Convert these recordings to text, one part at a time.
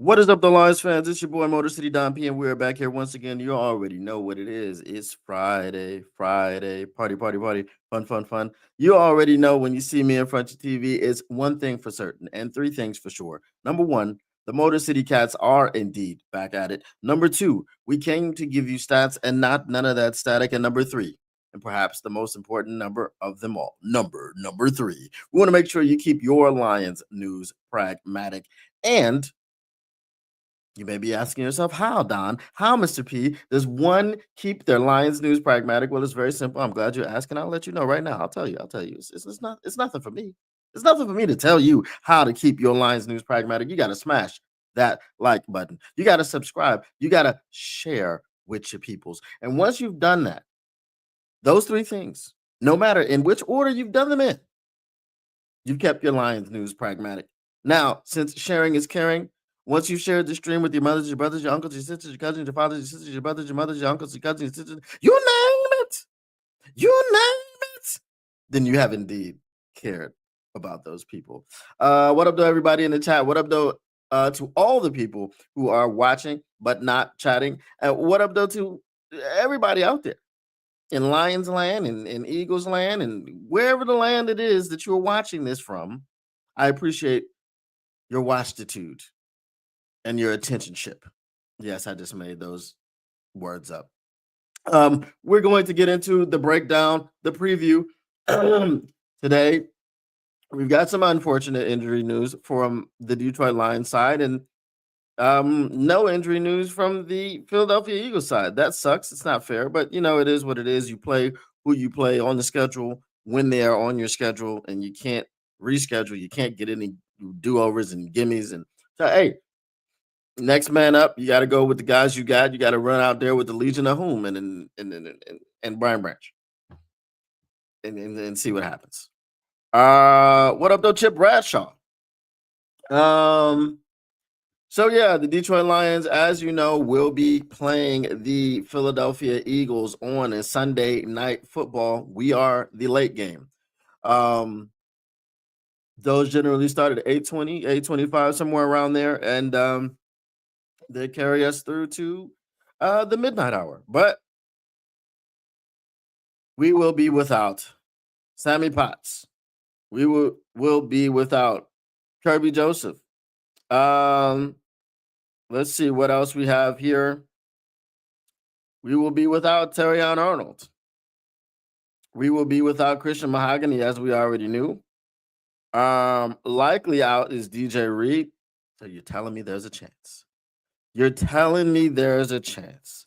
What is up, the Lions fans? It's your boy Motor City Don P, and we're back here once again. You already know what it is. It's Friday, party, party, party, fun, fun, fun. You already know when you see me in front of TV, it's one thing for certain and three things for sure. Number one, the Motor City Cats are indeed back at it. Number two, we came to give you stats and not none of that static. And number three, and perhaps the most important number of them all, number three, we want to make sure you keep your Lions news pragmatic. And you may be asking yourself, how, Don? How, Mr. P? Does one keep their Lions news pragmatic? Well, it's very simple. I'm glad you're asking. I'll let you know right now. I'll tell you. It's nothing for me. It's nothing for me to tell you how to keep your Lions news pragmatic. You got to smash that like button. You got to subscribe. You got to share with your peoples. And once you've done that, those three things, no matter in which order you've done them in, you've kept your Lions news pragmatic. Now, since sharing is caring, once you've shared the stream with your mothers, your brothers, your uncles, your sisters, your cousins, your fathers, your sisters, your brothers, your mothers, your uncles, your cousins, your sisters, you name it, then you have indeed cared about those people. What up, though, everybody in the chat? What up, though, to all the people who are watching but not chatting? And what up, though, to everybody out there in Lions land and in Eagles land and wherever the land it is that you're watching this from? I appreciate your watchitude and your attentionship. Yes, I just made those words up. We're going to get into the breakdown, the preview. Today, we've got some unfortunate injury news from the Detroit Lions side and no injury news from the Philadelphia Eagles side. That sucks. It's not fair, but it is what it is. You play who you play on the schedule when they are on your schedule, and you can't reschedule. You can't get any do-overs and gimmies. And so, hey, next man up, you got to go with the guys you got. You got to run out there with the Legion of Whom and Brian Branch and see what happens. What up though, Chip Bradshaw? So yeah, the Detroit Lions, as you know, will be playing the Philadelphia Eagles on a Sunday Night Football. We are the late game. Those generally start at 8:20, 8:25, somewhere around there, and they carry us through to the midnight hour. But we will be without Sammy Potts. We will be without Kirby Joseph. Let's see what else we have here. We will be without Terrion Arnold. We will be without Christian Mahogany, as we already knew. Likely out is DJ Reed. So you're telling me there's a chance. You're telling me there's a chance.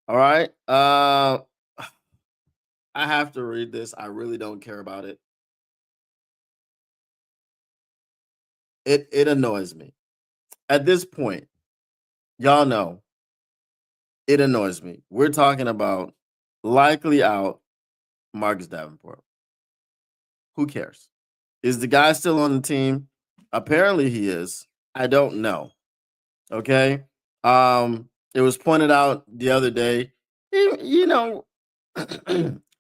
All right. I have to read this. I really don't care about it. It annoys me. At this point, y'all know it annoys me. We're talking about likely out Marcus Davenport. Who cares? Is the guy still on the team? Apparently he is. I don't know. Okay. It was pointed out the other day.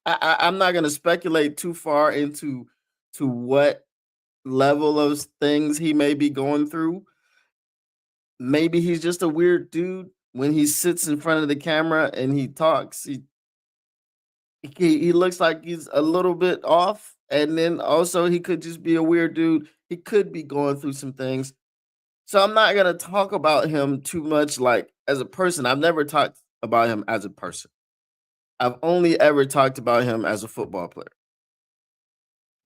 I'm not going to speculate too far into what level of things he may be going through. Maybe he's just a weird dude when he sits in front of the camera and he talks. He looks like he's a little bit off, and then also he could just be a weird dude. He could be going through some things. So I'm not gonna talk about him too much like as a person. I've never talked about him as a person. I've only ever talked about him as a football player.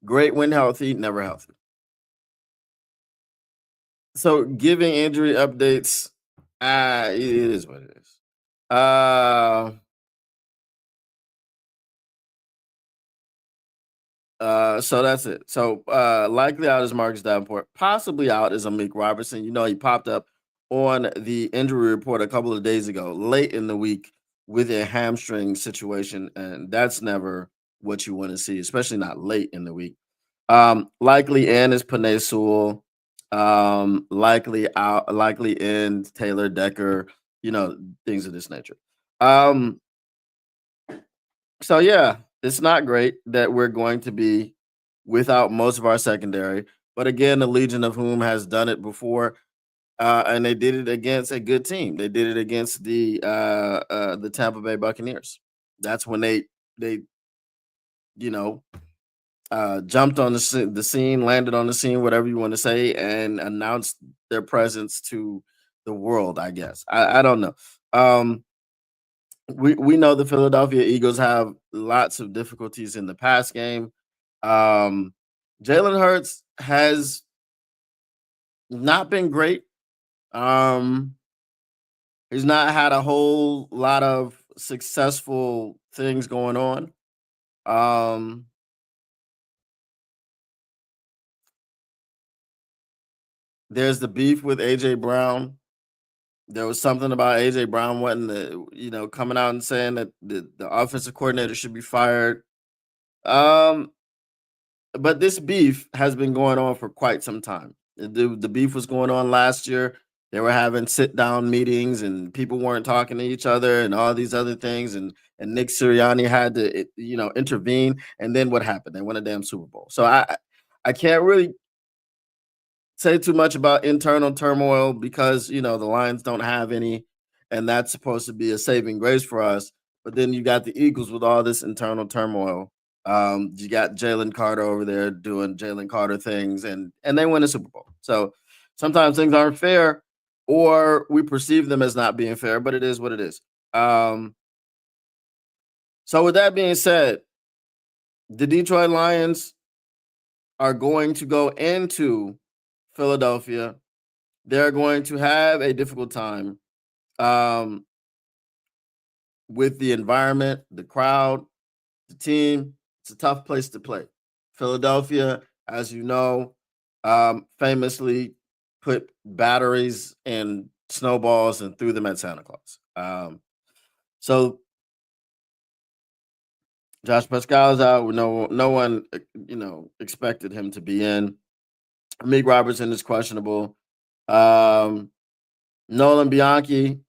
Great when healthy, never healthy. So giving injury updates, it is what it is. So that's it. So likely out is Marcus Davenport. Possibly out is Amik Robertson. He popped up on the injury report a couple of days ago, late in the week, with a hamstring situation, and that's never what you want to see, especially not late in the week. Likely in is Penei Sewell. Likely in Taylor Decker. Things of this nature. So yeah, it's not great that we're going to be without most of our secondary. But again, the Legion of Whom has done it before. and they did it against a good team. They did it against the Tampa Bay Buccaneers. That's when they you know jumped on the scene, landed on the scene, whatever you want to say, and announced their presence to the world. I guess I don't know. Um, we know the Philadelphia Eagles have lots of difficulties in the pass game. Um, Jalen Hurts has not been great. Um, he's not had a whole lot of successful things going on. Um, there's the beef with AJ Brown. There was something about AJ Brown wanting to, coming out and saying that the offensive coordinator should be fired. Um, but this beef has been going on for quite some time. The beef was going on last year. They were having sit down meetings and people weren't talking to each other and all these other things. And Nick Sirianni had to, intervene. And then what happened? They won a damn Super Bowl. So I can't really say too much about internal turmoil because the Lions don't have any, and that's supposed to be a saving grace for us. But then you got the Eagles with all this internal turmoil. You got Jalen Carter over there doing Jalen Carter things, and they win a Super Bowl. So sometimes things aren't fair, or we perceive them as not being fair, but it is what it is. So with that being said, the Detroit Lions are going to go into Philadelphia. They're going to have a difficult time um, with the environment, the crowd, the team. It's a tough place to play. Philadelphia, as you know, famously put batteries and snowballs and threw them at Santa Claus. So Josh Pascal is out. No one, expected him to be in. Meek Robertson is questionable. Um, Nolan Bianchi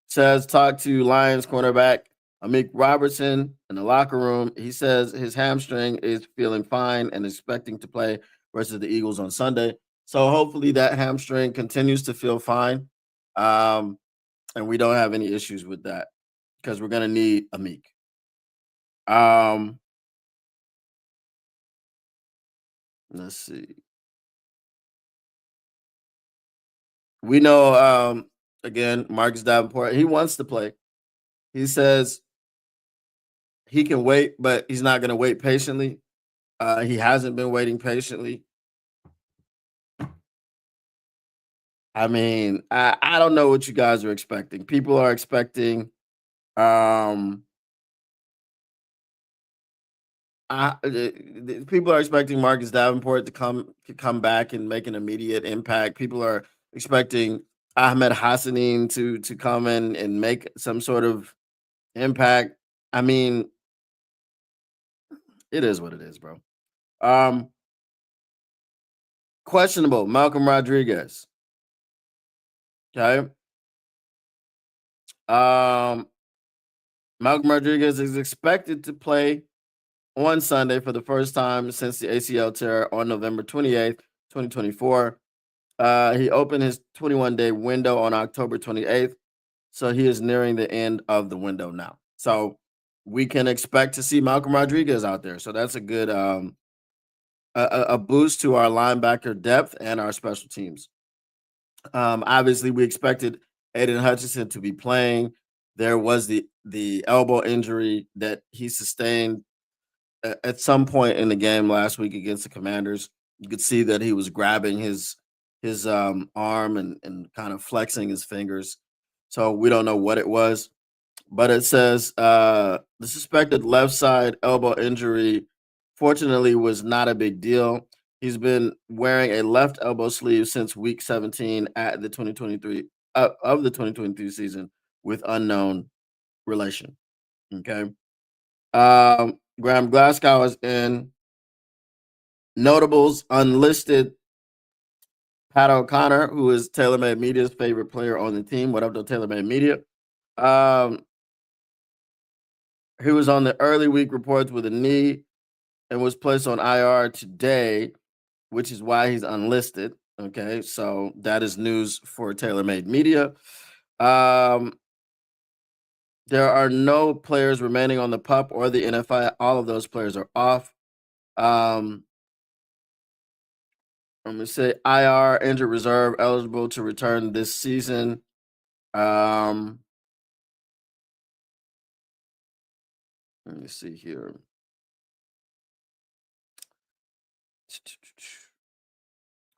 says talk to Lions cornerback Amik Robertson in the locker room. He says his hamstring is feeling fine and expecting to play versus the Eagles on Sunday. So hopefully that hamstring continues to feel fine, and we don't have any issues with that because we're gonna need Amik. Um, let's see. We know again Marcus Davenport. He wants to play. He says he can wait, but he's not going to wait patiently. He hasn't been waiting patiently. I mean, I don't know what you guys are expecting. People are expecting um people are expecting Marcus Davenport to come back and make an immediate impact. People are expecting Ahmed Hassanin to come in and make some sort of impact. I mean, it is what it is, bro. Um Questionable Malcolm Rodriguez. Okay. Um Malcolm Rodriguez is expected to play on Sunday for the first time since the ACL tear on November 28th, 2024. He opened his 21-day window on October 28th, so he is nearing the end of the window now. So we can expect to see Malcolm Rodriguez out there. So that's a good a boost to our linebacker depth and our special teams. Obviously, we expected Aiden Hutchinson to be playing. There was the elbow injury that he sustained at some point in the game last week against the Commanders. You could see that he was grabbing his arm and kind of flexing his fingers. So we don't know what it was, but it says the suspected left side elbow injury fortunately was not a big deal. He's been wearing a left elbow sleeve since week 17 at the 2023 of the 2023 season with unknown relation. Okay. Graham Glasgow is in. Notables unlisted Pat O'Connor, who is TaylorMade Media's favorite player on the team. What up to TaylorMade Media? Um, he was on the early week reports with a knee and was placed on IR today, which is why he's unlisted. Okay, so that is news for TaylorMade Media. Um, there are no players remaining on the PUP or the NFI. All of those players are off. Um, I'm gonna say IR injured reserve eligible to return this season. Um, let me see here.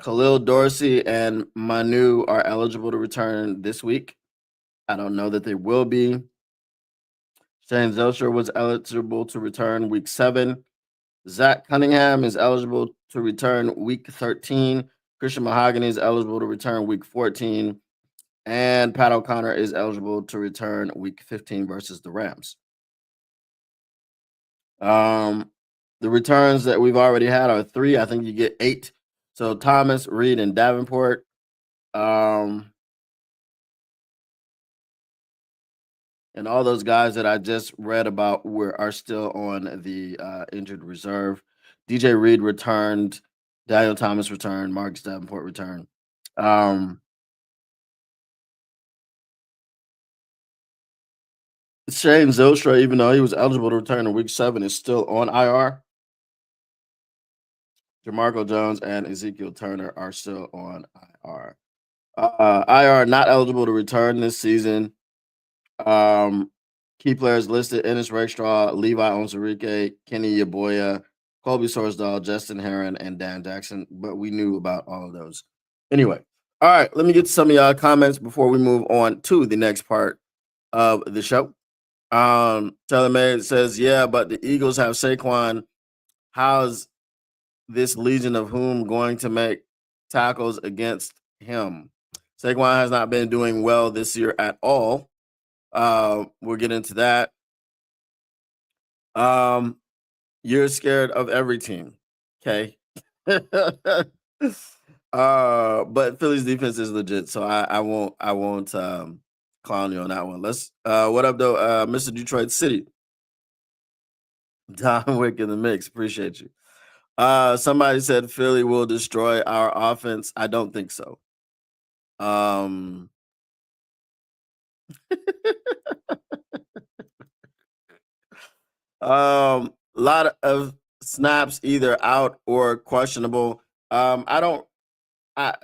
Khalil Dorsey and Manu are eligible to return this week. I don't know that they will be. Shane Zelsher was eligible to return week 7. Zach Cunningham is eligible to return week 13. Christian Mahogany is eligible to return week 14. And Pat O'Connor is eligible to return week 15 versus the Rams. The returns that we've already had are 3. I think you get 8. So Thomas, Reed, and Davenport. And all those guys that I just read about are still on the injured reserve. DJ Reed returned, Daniel Thomas returned, Marcus Davenport returned. Shane Zylstra, even though he was eligible to return in week 7, is still on IR. Jamarco Jones and Ezekiel Turner are still on IR. IR not eligible to return this season. Key players listed: Ennis Rakestraw, Levi Onwuzurike, Kenny Yeboah, Colby Sorsdahl, Justin Heron, and Dan Jackson. But we knew about all of those. Anyway, all right, let me get to some of y'all comments before we move on to the next part of the show. TaylorMade says, yeah, but the Eagles have Saquon. How's this Legion of Whom going to make tackles against him? Saquon has not been doing well this year at all. We'll get into that. You're scared of every team, okay? But Philly's defense is legit, so I won't clown you on that one. Let's what up though, Mr. Detroit City? Don Wick in the mix. Appreciate you. Somebody said Philly will destroy our offense. I don't think so. Lot of snaps either out or questionable. I don't I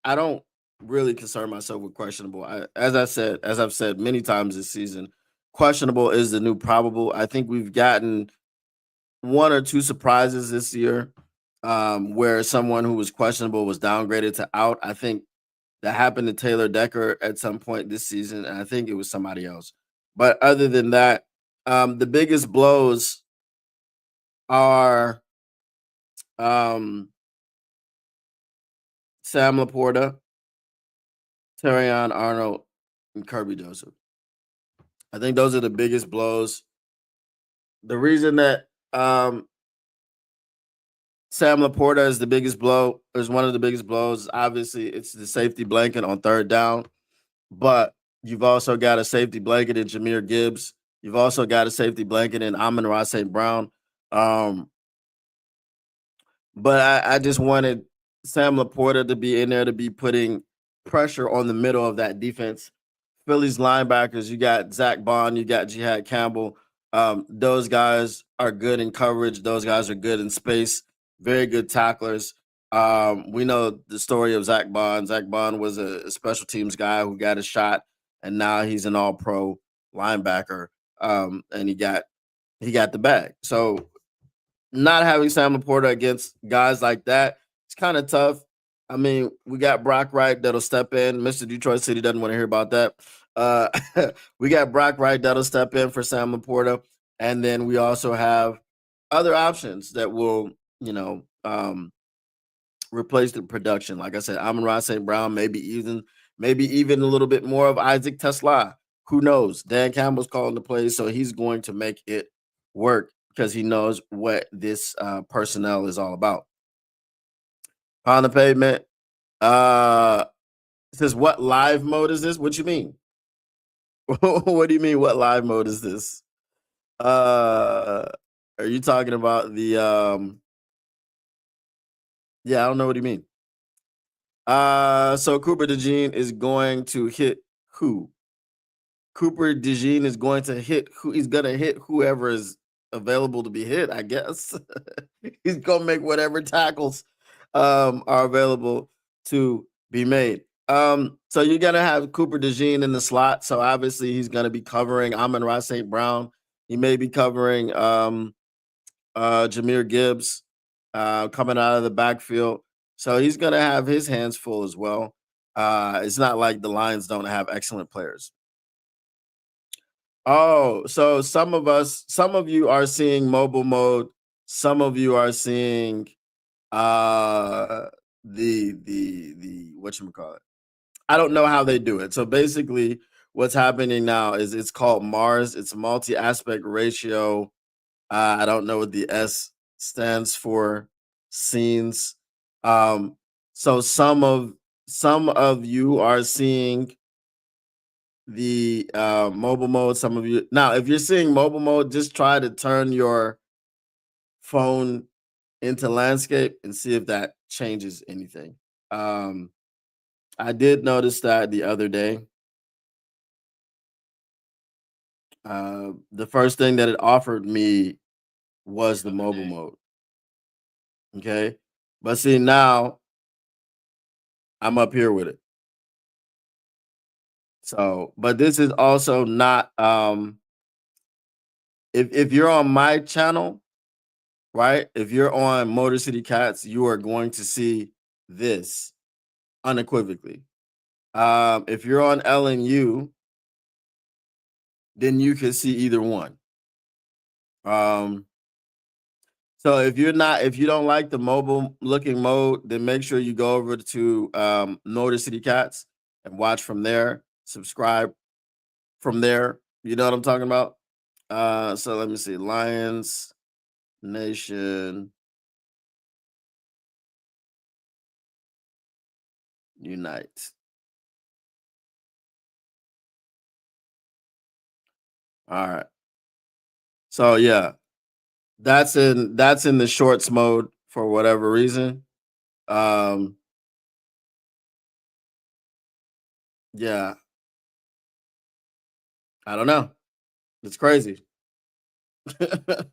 I don't really concern myself with questionable. As I've said many times this season, questionable is the new probable. I think we've gotten 1 or 2 surprises this year, where someone who was questionable was downgraded to out. I think that happened to Taylor Decker at some point this season, and I think it was somebody else. But other than that, the biggest blows are Sam Laporta, Terrion Arnold, and Kirby Joseph. I think those are the biggest blows. The reason that Sam Laporta is the biggest blow, is one of the biggest blows. Obviously, it's the safety blanket on 3rd down, but you've also got a safety blanket in Jahmyr Gibbs. You've also got a safety blanket in Amon-Ra St. Brown. But I just wanted Sam Laporta to be in there to be putting pressure on the middle of that defense. Philly's linebackers, you got Zach Bond, you got Jihad Campbell. Those guys are good in coverage. Those guys are good in space. Very good tacklers. We know the story of Zach Bond. Zach Bond was a special teams guy who got a shot, and now he's an all-pro linebacker. And he got the bag. So not having Sam Laporta against guys like that, it's kind of tough. I mean, we got Brock Wright that'll step in. Mr. Detroit City doesn't want to hear about that. We got Brock Wright that'll step in for Sam Laporta. And then we also have other options that will, replace the production. Like I said, Amon-Ra St. Brown, maybe even a little bit more of Isaac Tesla. Who knows? Dan Campbell's calling the plays, so he's going to make it work because he knows what this personnel is all about. On the pavement, it says, what live mode is this? What you mean? What do you mean? What live mode is this? Are you talking about the? Yeah, I don't know what you mean. So Cooper DeJean is going to hit who? Cooper DeJean is going to hit who? He's gonna hit whoever is available to be hit, I guess. He's gonna make whatever tackles are available to be made. So you're gonna have Cooper DeJean in the slot. So obviously he's gonna be covering Amon-Ra St. Brown. He may be covering Jahmyr Gibbs coming out of the backfield. So he's gonna have his hands full as well. It's not like the Lions don't have excellent players. Oh, so some of you are seeing mobile mode, some of you are seeing uh the whatchamacallit. I don't know how they do it. So basically what's happening now is it's called Mars. It's multi-aspect ratio. I don't know what the S stands for. Scenes. So some of you are seeing the mobile mode. Some of you now, if you're seeing mobile mode, just try to turn your phone into landscape and see if that changes anything. I did notice that the other day. The first thing that it offered me was the mobile mode. Okay. But see, now I'm up here with it. So, but this is also not if you're on my channel, right? If you're on Motor City Cats, you are going to see this unequivocally. If you're on LNU, then you can see either one. So if you don't like the mobile looking mode, then make sure you go over to Motor City Cats and watch from there. Subscribe from there. You know what I'm talking about? So let me see. Lions Nation Unite. All right. So yeah, that's in the shorts mode for whatever reason. Um yeah, I don't know. It's crazy. I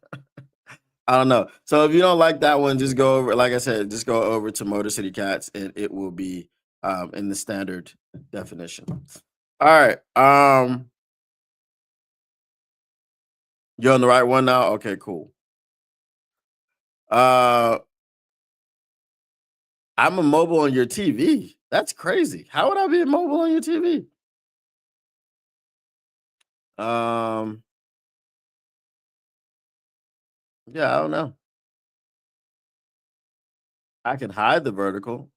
don't know. So if you don't like that one, just go over, like I said, just go over to Motor City Cats and it will be in the standard definition. All right. You're on the right one now? Okay, cool. I'm a mobile on your TV. That's crazy. How would I be mobile on your TV? Um, yeah, I don't know. I can hide the vertical,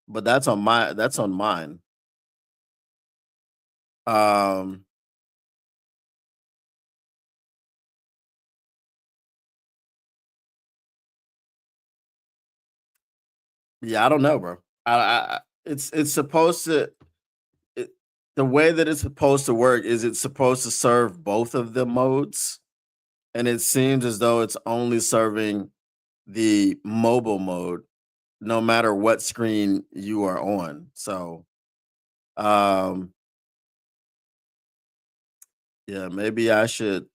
but that's on mine. Um, yeah, I don't know, bro. It's supposed to it, the way that it's supposed to work is it's supposed to serve both of the modes, and it seems as though it's only serving the mobile mode, no matter what screen you are on. So, um, yeah, maybe I should.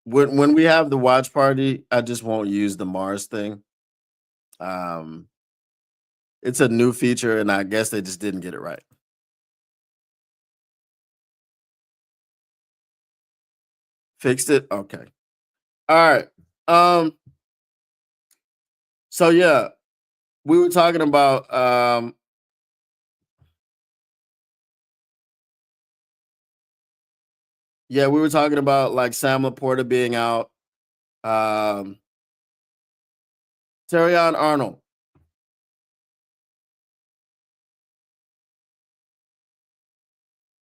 When we have the watch party, I just won't use the Mars thing. Um, it's a new feature, and I guess they just didn't get it right. Fixed it? Okay. All right. Um, so yeah, we were talking about yeah, we were talking about like Sam Laporta being out. Um Terrion Arnold.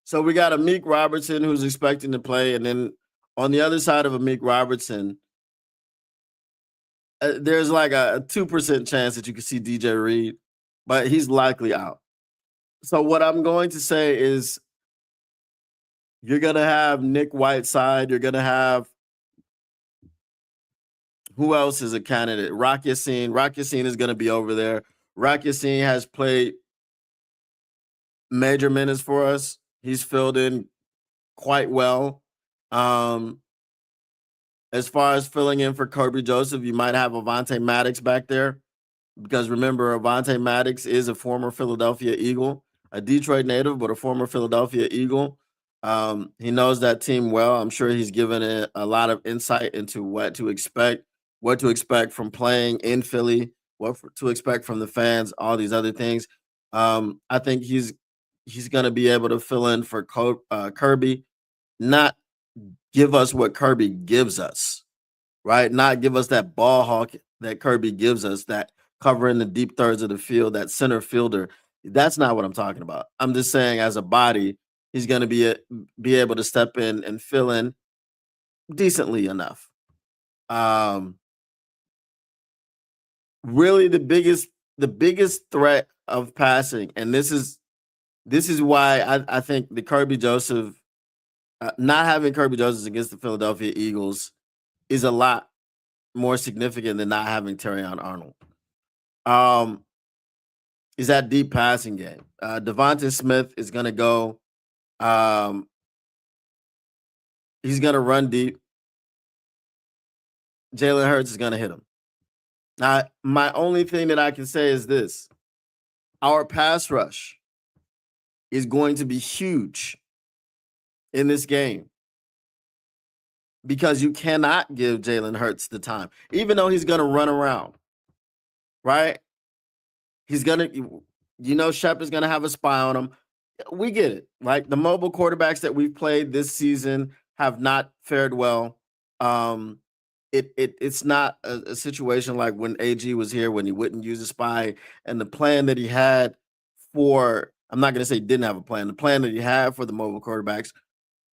So we got Amik Robertson who's expecting to play, and then on the other side of Amik Robertson, there's like a 2% chance that you can see DJ Reed, but he's likely out. So what I'm going to say is you're gonna have Nick Whiteside, you're gonna have Who else is a candidate? Rock Yassin. Rock Yassin is going to be over there. Rock Yassin has played major minutes for us. He's filled in quite well. Um, as far as filling in for Kirby Joseph, you might have Avonte Maddox back there because remember, Avonte Maddox is a former Philadelphia Eagle, a Detroit native, but a former Philadelphia Eagle. He knows that team well. I'm sure he's given it a lot of insight into what to expect from playing in Philly, to expect from the fans, all these other things. I think he's going to be able to fill in for Kirby, not give us what Kirby gives us, right? Not give us that ball hawk that Kirby gives us, that covering the deep thirds of the field, that center fielder. That's not what I'm talking about. I'm just saying, as a body, he's going to be able to step in and fill in decently enough. Really, the biggest threat of passing, and this is why I think the Kirby Joseph, not having Kirby Joseph against the Philadelphia Eagles is a lot more significant than not having Terrion Arnold. Is that deep passing game? Devonta Smith is going to go. He's going to run deep. Jalen Hurts is going to hit him. Now, my only thing that I can say is this: our pass rush is going to be huge in this game because you cannot give Jalen Hurts the time, even though he's going to run around, right? He's going to, Shep is going to have a spy on him. We get it. Like, the mobile quarterbacks that we've played this season have not fared well. It's not a situation like when AG was here, when he wouldn't use a spy, and the plan that he had for, I'm not going to say he didn't have a plan. The plan that he had for the mobile quarterbacks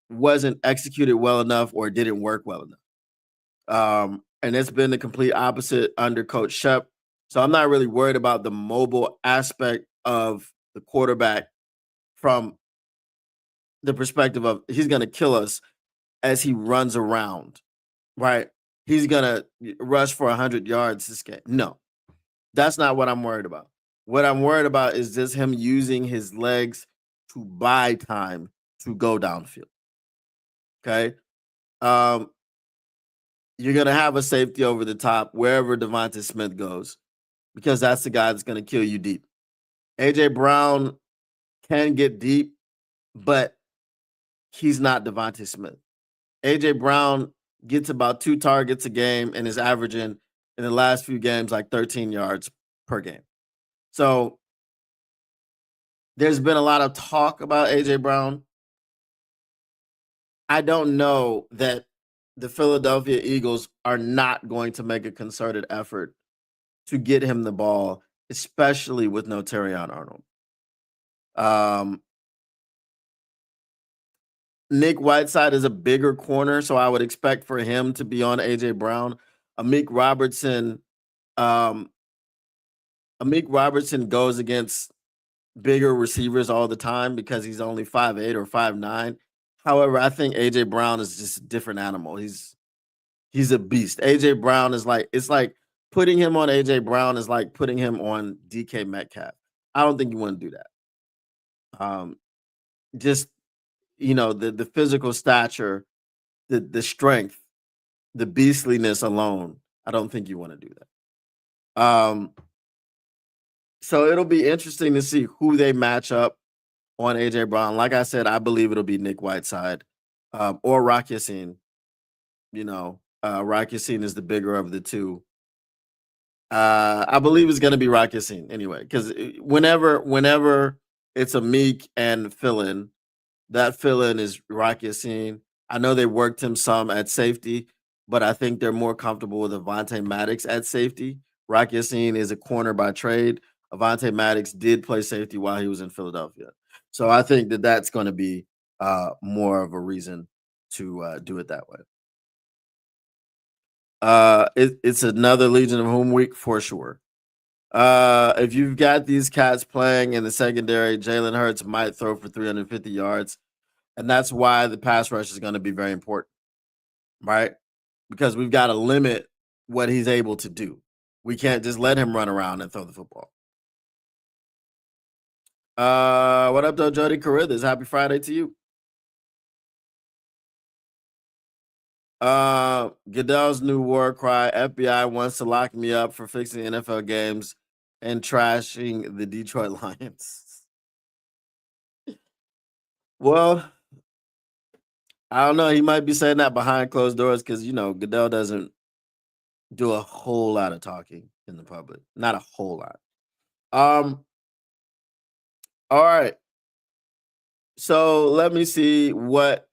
wasn't executed well enough or didn't work well enough. And it's been the complete opposite under Coach Shep. So I'm not really worried about the mobile aspect of the quarterback from the perspective of he's going to kill us as he runs around, right? He's going to rush for 100 yards this game. No, that's not what I'm worried about. What I'm worried about is just him using his legs to buy time to go downfield. Okay. You're going to have a safety over the top wherever Devonta Smith goes because that's the guy that's going to kill you deep. AJ Brown can get deep, but he's not Devonta Smith. AJ Brown gets about 2 targets a game and is averaging in the last few games like 13 yards per game. So there's been a lot of talk about AJ Brown. I don't know that the Philadelphia Eagles are not going to make a concerted effort to get him the ball, especially with no Terrion Arnold. Nick Whiteside is a bigger corner, so I would expect for him to be on AJ Brown. Amik Robertson goes against bigger receivers all the time because he's only 5'8" or 5'9". However, I think AJ Brown is just a different animal. He's a beast. AJ Brown is like, it's like putting him on AJ Brown is like putting him on DK Metcalf. I don't think you want to do that. Just the physical stature, the strength, the beastliness alone. I don't think you want to do that. So it'll be interesting to see who they match up on AJ Brown. Like I said, I believe it'll be Nick Whiteside or Rock Yassin. Rock Yassin is the bigger of the two. I believe it's going to be Rock Yassin anyway, because whenever it's a Meek and fill-in, that fill-in is Rock Yassin. I know they worked him some at safety, but I think they're more comfortable with Avonte Maddox at safety. Rock Yassin is a corner by trade. Avonte Maddox did play safety while he was in Philadelphia. So I think that that's going to be more of a reason to do it that way. It's another Legion of Home week for sure. If you've got these cats playing in the secondary, Jalen Hurts might throw for 350 yards. And that's why the pass rush is going to be very important, right? Because we've got to limit what he's able to do. We can't just let him run around and throw the football. What up, though, Jody Carruthers? Happy Friday to you. Goodell's new war cry: FBI wants to lock me up for fixing NFL games and trashing the Detroit Lions. Well, I don't know. He might be saying that behind closed doors because Goodell doesn't do a whole lot of talking in the public. Not a whole lot. All right. So let me see what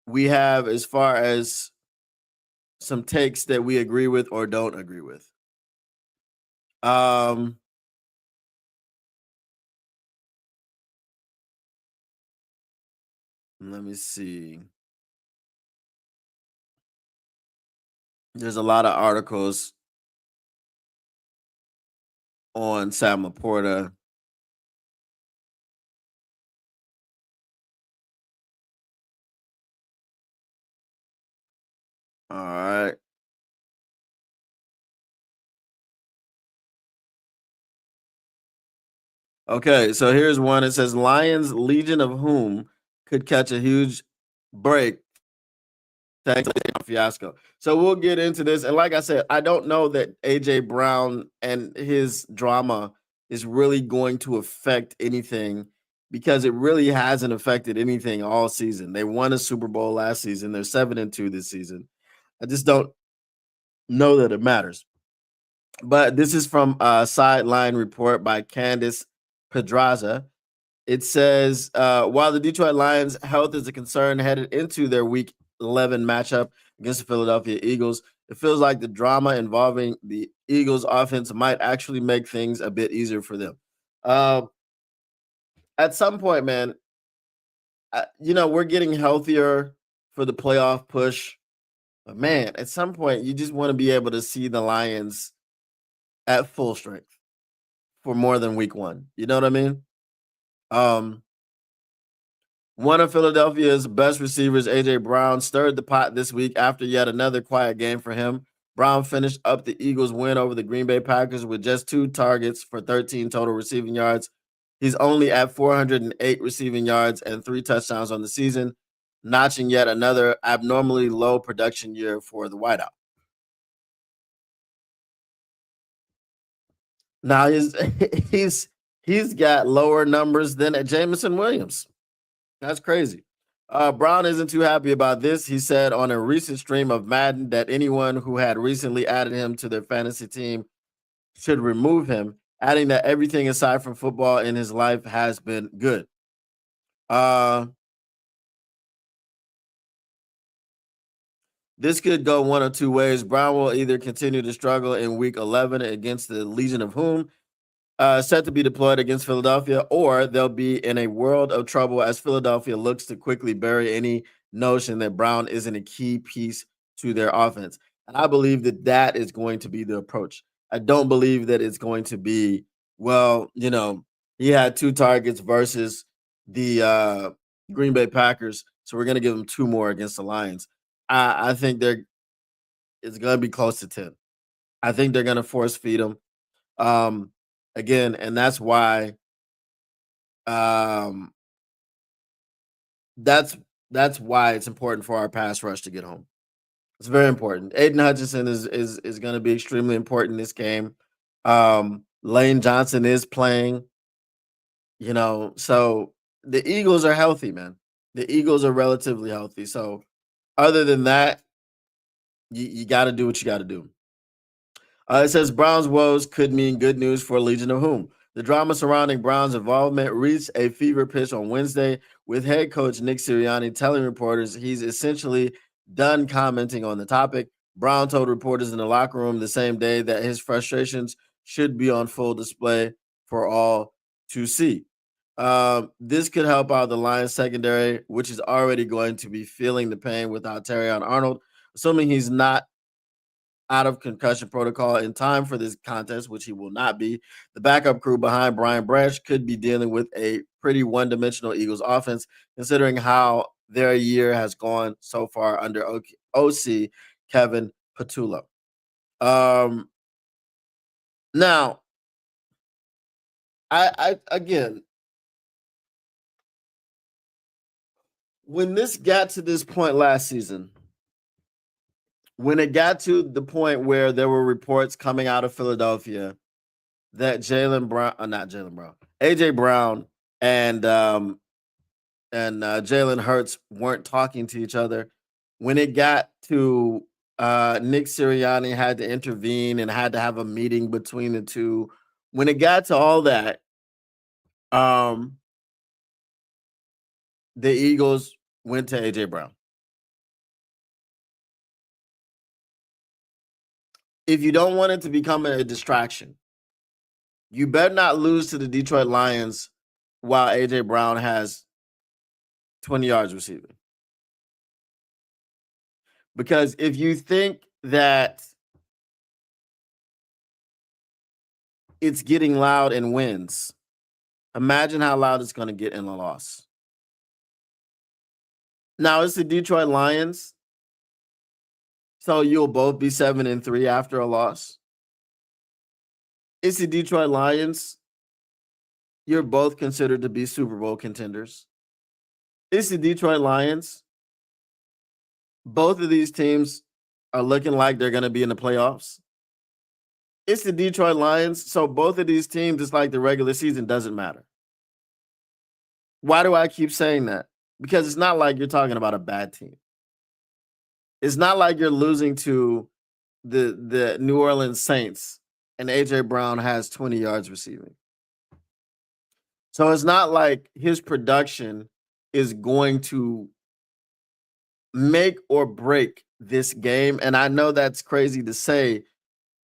we have as far as some takes that we agree with or don't agree with. Let me see. There's a lot of articles on Sam Laporta. All right. Okay, so here's one. It says Lions Legion of Whom could catch a huge break thanks to fiasco. So we'll get into this. And like I said, I don't know that AJ Brown and his drama is really going to affect anything because it really hasn't affected anything all season. They won a Super Bowl last season. They're 7-2 this season. I just don't know that it matters. But this is from a sideline report by Candace Pedraza. It says, while the Detroit Lions' health is a concern headed into their Week 11 matchup against the Philadelphia Eagles, it feels like the drama involving the Eagles' offense might actually make things a bit easier for them. At some point, man, we're getting healthier for the playoff push. But, man, at some point, you just want to be able to see the Lions at full strength for more than week one. You know what I mean? One of Philadelphia's best receivers, AJ Brown, stirred the pot this week after yet another quiet game for him. Brown finished up the Eagles' win over the Green Bay Packers with just 2 targets for 13 total receiving yards. He's only at 408 receiving yards and 3 touchdowns on the season, notching yet another abnormally low production year for the wideout. Now he's got lower numbers than Jameson Williams. That's crazy. Brown isn't too happy about this. He said on a recent stream of Madden that anyone who had recently added him to their fantasy team should remove him, adding that everything aside from football in his life has been good. This could go one of two ways. Brown will either continue to struggle in Week 11 against the Legion of Whom, set to be deployed against Philadelphia, or they'll be in a world of trouble as Philadelphia looks to quickly bury any notion that Brown isn't a key piece to their offense. And I believe that that is going to be the approach. I don't believe that it's going to be, he had 2 targets versus the Green Bay Packers, so we're going to give him 2 more against the Lions. I think it's going to be close to 10. I think they're going to force feed him. Again, and that's why that's why it's important for our pass rush to get home. It's very important. Aiden Hutchinson is going to be extremely important in this game. Lane Johnson is playing, so the Eagles are healthy, man. The Eagles are relatively healthy. So other than that, you got to do what you got to do. It says Brown's woes could mean good news for Legion of Whom. The drama surrounding Brown's involvement reached a fever pitch on Wednesday, with head coach Nick Sirianni telling reporters he's essentially done commenting on the topic. Brown told reporters in the locker room the same day that his frustrations should be on full display for all to see. This could help out the Lions secondary, which is already going to be feeling the pain without Terrion Arnold, assuming he's not out of concussion protocol in time for this contest, which he will not be. The backup crew behind Brian Branch could be dealing with a pretty one-dimensional Eagles offense, considering how their year has gone so far under OC Kevin Patullo. Now, I again, when this got to this point last season, when it got to the point where there were reports coming out of Philadelphia that Jaylen Brown, not Jaylen Brown, AJ Brown and Jalen Hurts weren't talking to each other. When it got to Nick Sirianni had to intervene and had to have a meeting between the two. When it got to all that, the Eagles went to AJ Brown. If you don't want it to become a distraction, you better not lose to the Detroit Lions while AJ Brown has 20 yards receiving. Because if you think that it's getting loud in wins, imagine how loud it's going to get in a loss. Now, it's the Detroit Lions, so you'll both be 7-3 after a loss. It's the Detroit Lions. You're both considered to be Super Bowl contenders. It's the Detroit Lions. Both of these teams are looking like they're going to be in the playoffs. It's the Detroit Lions, so both of these teams, it's like the regular season doesn't matter. Why do I keep saying that? Because it's not like you're talking about a bad team. It's not like you're losing to the New Orleans Saints and AJ Brown has 20 yards receiving. So it's not like his production is going to make or break this game. And I know that's crazy to say,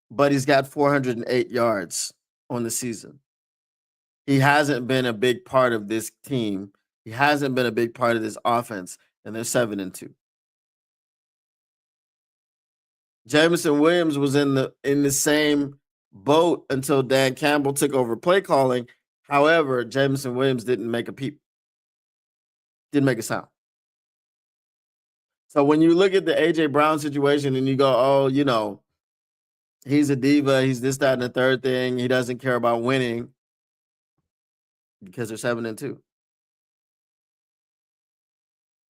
but he's got 408 yards on the season. He hasn't been a big part of this team. He hasn't been a big part of this offense, and they're 7-2. Jameson Williams was in the same boat until Dan Campbell took over play calling. However, Jameson Williams didn't make a peep. Didn't make a sound. So when you look at the AJ Brown situation and you go, oh, you know, he's a diva, he's this, that, and the third thing, he doesn't care about winning because they're 7-2.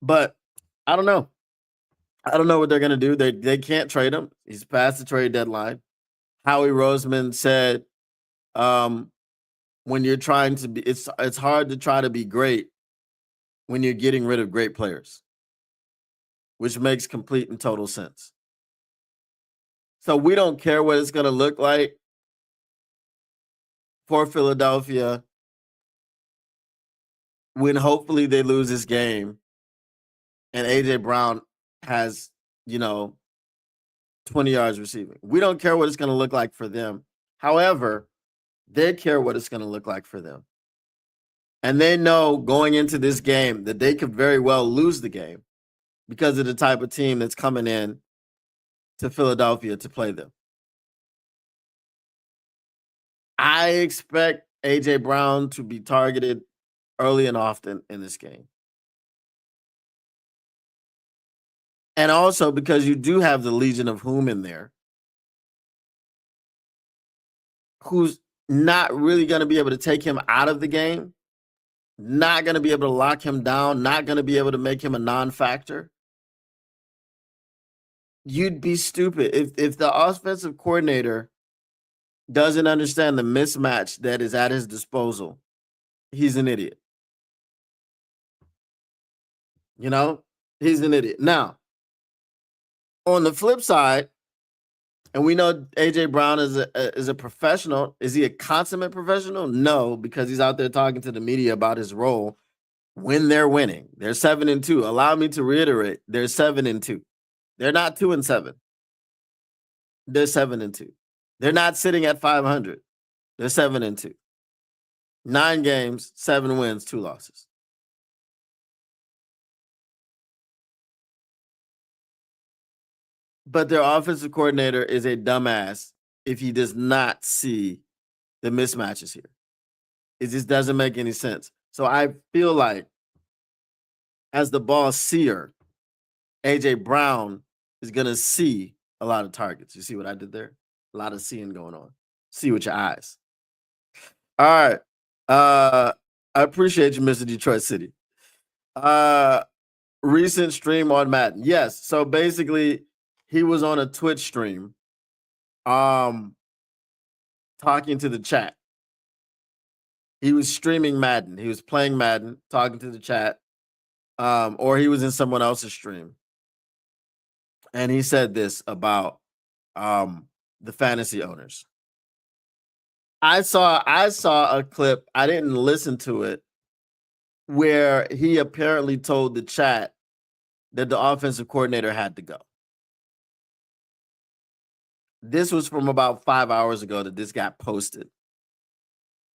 But I don't know. I don't know what they're going to do. They can't trade him. He's past the trade deadline. Howie Roseman said, when you're trying to be, it's hard to try to be great when you're getting rid of great players, which makes complete and total sense. So we don't care what it's going to look like for Philadelphia when hopefully they lose this game and AJ Brown has, 20 yards receiving. We don't care what it's going to look like for them. However, they care what it's going to look like for them. And they know going into this game that they could very well lose the game because of the type of team that's coming in to Philadelphia to play them. I expect AJ Brown to be targeted early and often in this game. And also because you do have the Legion of Whom in there, who's not really going to be able to take him out of the game, not going to be able to lock him down, not going to be able to make him a non-factor. You'd be stupid if the offensive coordinator doesn't understand the mismatch that is at his disposal. He's an idiot. He's an idiot. Now, on the flip side, and we know AJ Brown is a professional. Is he a consummate professional? No, because he's out there talking to the media about his role when they're winning. They're 7-2. Allow me to reiterate, they're 7-2. They're not 2-7. They're 7-2. They're not sitting at 500. They're 7-2. 9 games, 7 wins, 2 losses. But their offensive coordinator is a dumbass if he does not see the mismatches here. It just doesn't make any sense. So I feel like as the ball seer, AJ Brown is going to see a lot of targets. You see what I did there? A lot of seeing going on. See with your eyes. All right. I appreciate you, Mr. Detroit City. Recent stream on Madden. Yes. So basically, he was on a Twitch stream, talking to the chat. He was streaming Madden. He was playing Madden, talking to the chat, or he was in someone else's stream. And he said this about the fantasy owners. I saw a clip, I didn't listen to it, where he apparently told the chat that the offensive coordinator had to go. This was from about 5 hours ago that this got posted.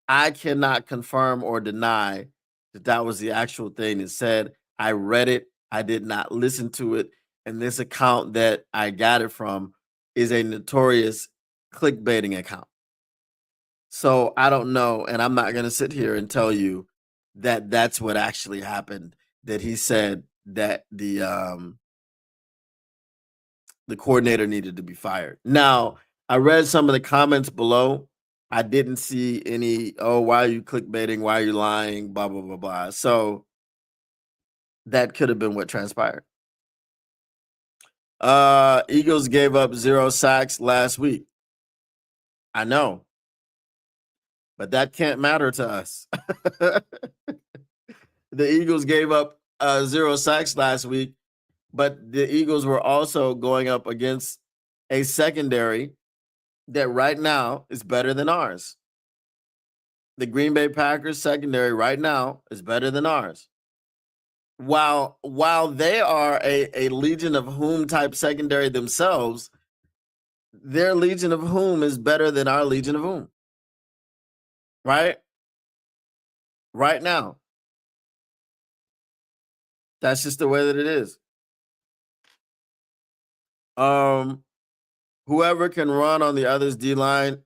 I cannot confirm or deny that that was the actual thing it said. I read it. I did not listen to it. And this account that I got it from is a notorious clickbaiting account. So I don't know. And I'm not going to sit here and tell you that that's what actually happened, that he said that the coordinator needed to be fired. Now, I read some of the comments below. I didn't see any, oh, why are you clickbaiting? Why are you lying? Blah, blah, blah, blah. So that could have been what transpired. Eagles gave up 0 sacks last week. I know. But that can't matter to us. The Eagles gave up 0 sacks last week, but the Eagles were also going up against a secondary that right now is better than ours. The Green Bay Packers secondary right now is better than ours. While they are a Legion of Whom type secondary themselves, their Legion of Whom is better than our Legion of Whom. Right? Right now. That's just the way that it is. Whoever can run on the other's D-line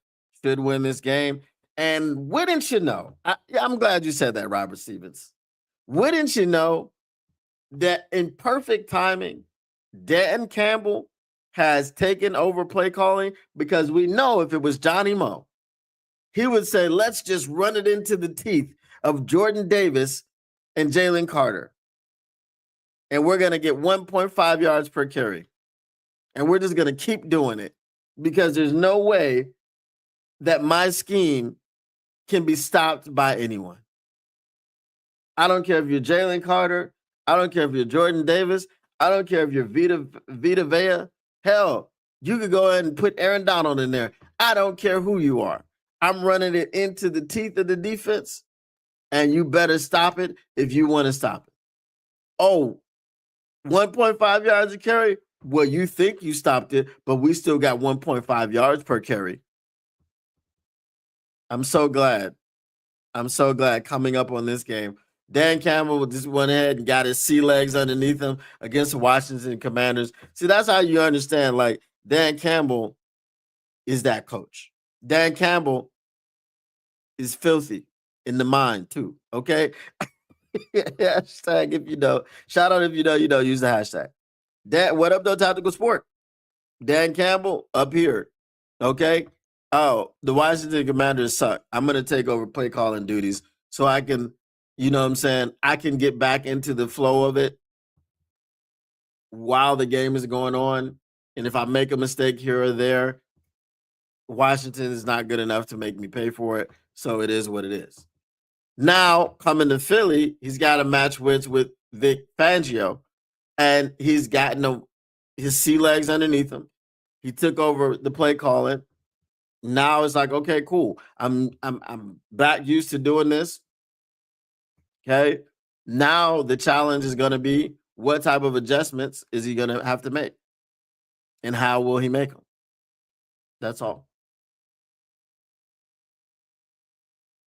should win this game. And wouldn't you know, I'm glad you said that, Robert Stevens. Wouldn't you know that in perfect timing, Dan Campbell has taken over play calling? Because we know if it was Johnny Moe, he would say, let's just run it into the teeth of Jordan Davis and Jalen Carter. And we're going to get 1.5 yards per carry. And we're just going to keep doing it because there's no way that my scheme can be stopped by anyone. I don't care if you're Jalen Carter. I don't care if you're Jordan Davis. I don't care if you're Vita Vea. Hell, you could go ahead and put Aaron Donald in there. I don't care who you are. I'm running it into the teeth of the defense, and you better stop it if you want to stop it. Oh, 1.5 yards a carry? Well, you think you stopped it, but we still got 1.5 yards per carry. I'm so glad coming up on this game. Dan Campbell just went ahead and got his sea legs underneath him against the Washington Commanders. See, that's how you understand, like, Dan Campbell is that coach. Dan Campbell is filthy in the mind, too, okay? Hashtag if you know. Shout out if you know, use the hashtag. Dan, what up, though, Tactical Sport? Dan Campbell up here, okay? Oh, the Washington Commanders suck. I'm going to take over play calling duties so I can, you know what I'm saying, I can get back into the flow of it while the game is going on. And if I make a mistake here or there, Washington is not good enough to make me pay for it. So it is what it is. Now, coming to Philly, he's got a match with Vic Fangio, and he's gotten his sea legs underneath him. He took over the play calling. Now it's like, okay, cool. I'm back used to doing this. Okay. Now the challenge is going to be, what type of adjustments is he going to have to make? And how will he make them? That's all.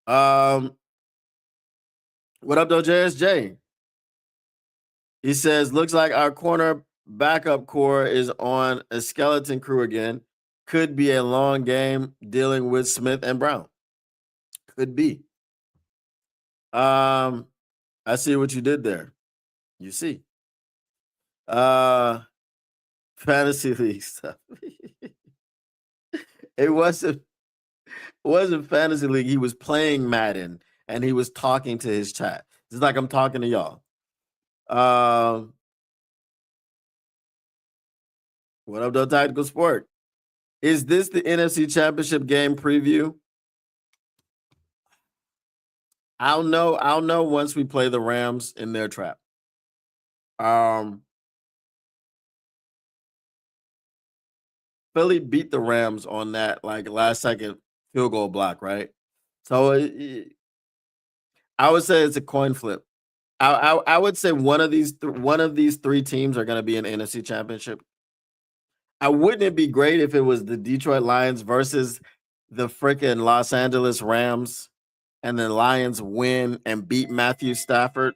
What up, though, JSJ? He says, looks like our corner backup core is on a skeleton crew again. Could be a long game dealing with Smith and Brown. Could be. I see what you did there. You see. Philly fantasy league stuff. It wasn't fantasy league. He was playing Madden and he was talking to his chat. It's like I'm talking to y'all. What up, though, Tactical Sport? Is this the NFC Championship game preview? I'll know once we play the Rams in their trap. Philly beat the Rams on that like last second field goal block, right? So I would say it's a coin flip. I would say one of these three teams are going to be in the NFC Championship. Wouldn't it be great if it was the Detroit Lions versus the freaking Los Angeles Rams, and the Lions win and beat Matthew Stafford?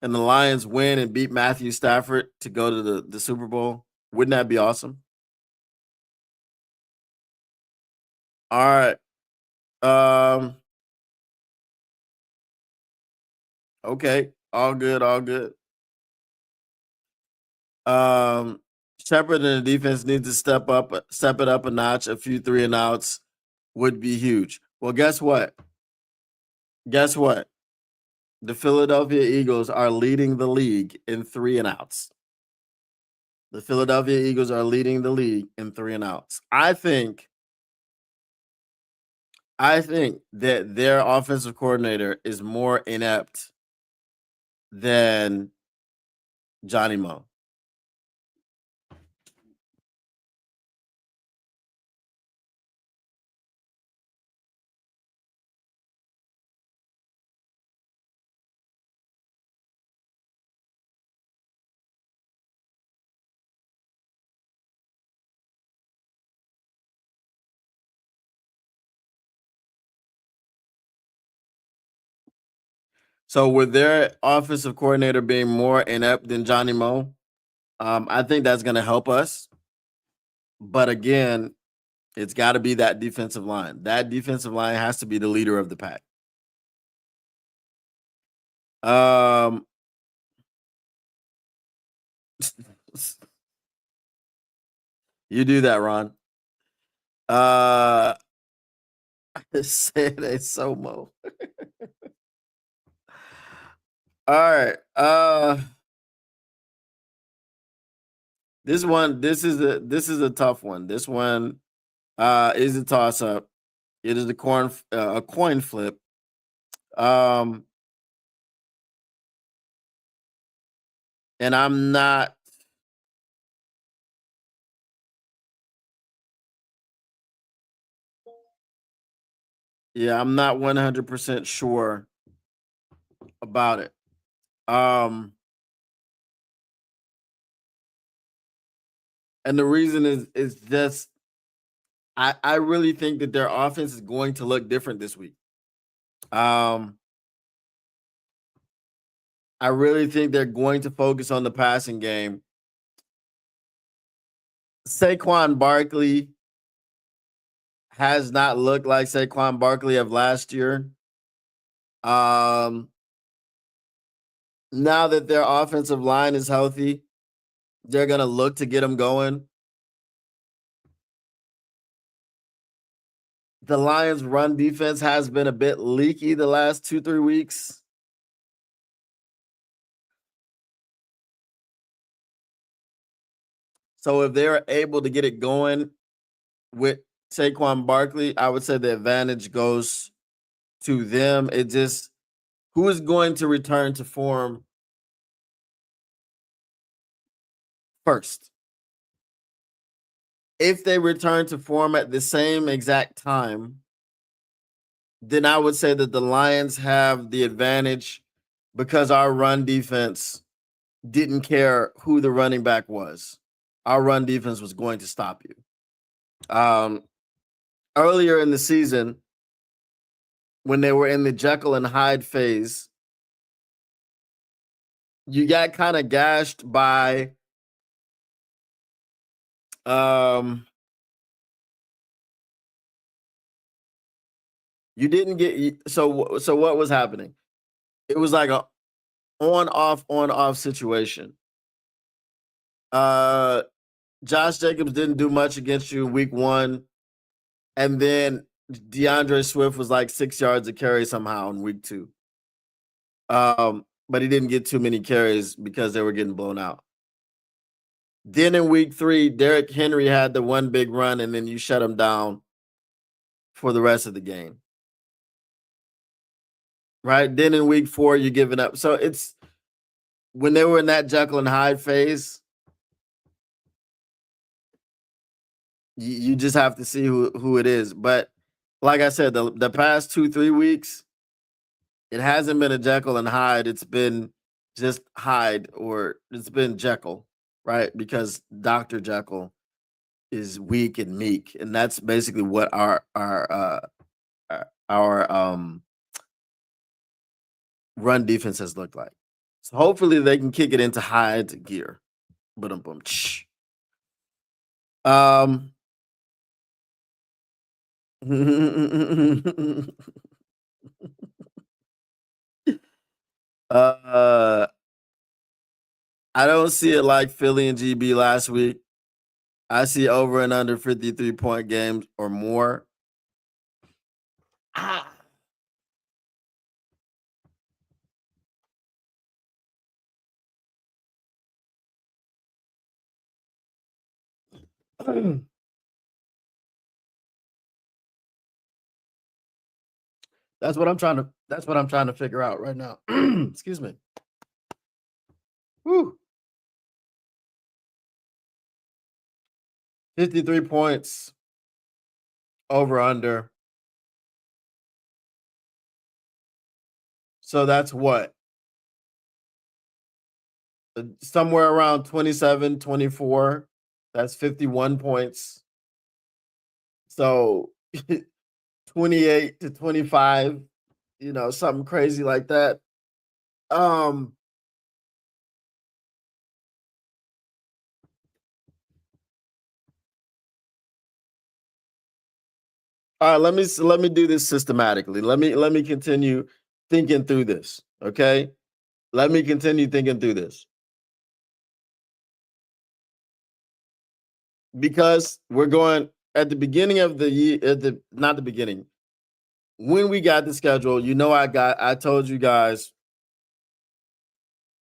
And the Lions win and beat Matthew Stafford to go to the Super Bowl. Wouldn't that be awesome? All right. Okay. All good, all good. Shepard and the defense needs to step it up a notch. A few 3 and outs would be huge. Well, guess what? The Philadelphia Eagles are leading the league in 3 and outs. The Philadelphia Eagles are leading the league in 3 and outs. I think that their offensive coordinator is more inept than Johnny Mo. So with their offensive coordinator being more inept than Johnny Mo, I think that's going to help us. But again, it's got to be that defensive line. That defensive line has to be the leader of the pack. You do that, Ron. Say it so Mo. All right. This is a tough one. This one is a toss up. It is a coin flip. And I'm not I'm not 100% sure about it. And the reason is just I really think that their offense is going to look different this week. I really think they're going to focus on the passing game. Saquon Barkley has not looked like Saquon Barkley of last year. Now that their offensive line is healthy, they're going to look to get him going. The Lions' run defense has been a bit leaky the last 2-3 weeks. So if they're able to get it going with Saquon Barkley, I would say the advantage goes to them. It just, who is going to return to form first? If they return to form at the same exact time, then I would say that the Lions have the advantage because our run defense didn't care who the running back was. Our run defense was going to stop you. Earlier in the season, when they were in the Jekyll and Hyde phase, you got kind of gashed by You didn't get so what was happening? It was like a on off situation. Uh Josh Jacobs didn't do much against you in week 1, and then DeAndre Swift was like 6 yards a carry somehow in week 2. But he didn't get too many carries because they were getting blown out. Then in week 3, Derrick Henry had the one big run, and then you shut him down for the rest of the game. Right? Then in week 4, you're giving up. So it's when they were in that Jekyll and Hyde phase, you just have to see who it is. But like I said, the past 2-3 weeks, it hasn't been a Jekyll and Hyde. It's been just Hyde, or it's been Jekyll, right? Because Dr. Jekyll is weak and meek, and that's basically what our run defense has looked like. So hopefully they can kick it into Hyde's gear. Boom, boom. uh I don't see it like Philly and GB last week. I see over and under 53-point games or more. Ah. That's what I'm trying to figure out right now. Excuse me. Woo. 53 points over under. So that's what? Somewhere around 27, 24. That's 51 points. So 28 to 25, something crazy like that. All right, let me do this systematically. Let me continue thinking through this. Okay. Let me continue thinking through this. Because we're going at the beginning of the year, not the beginning. When we got the schedule, I told you guys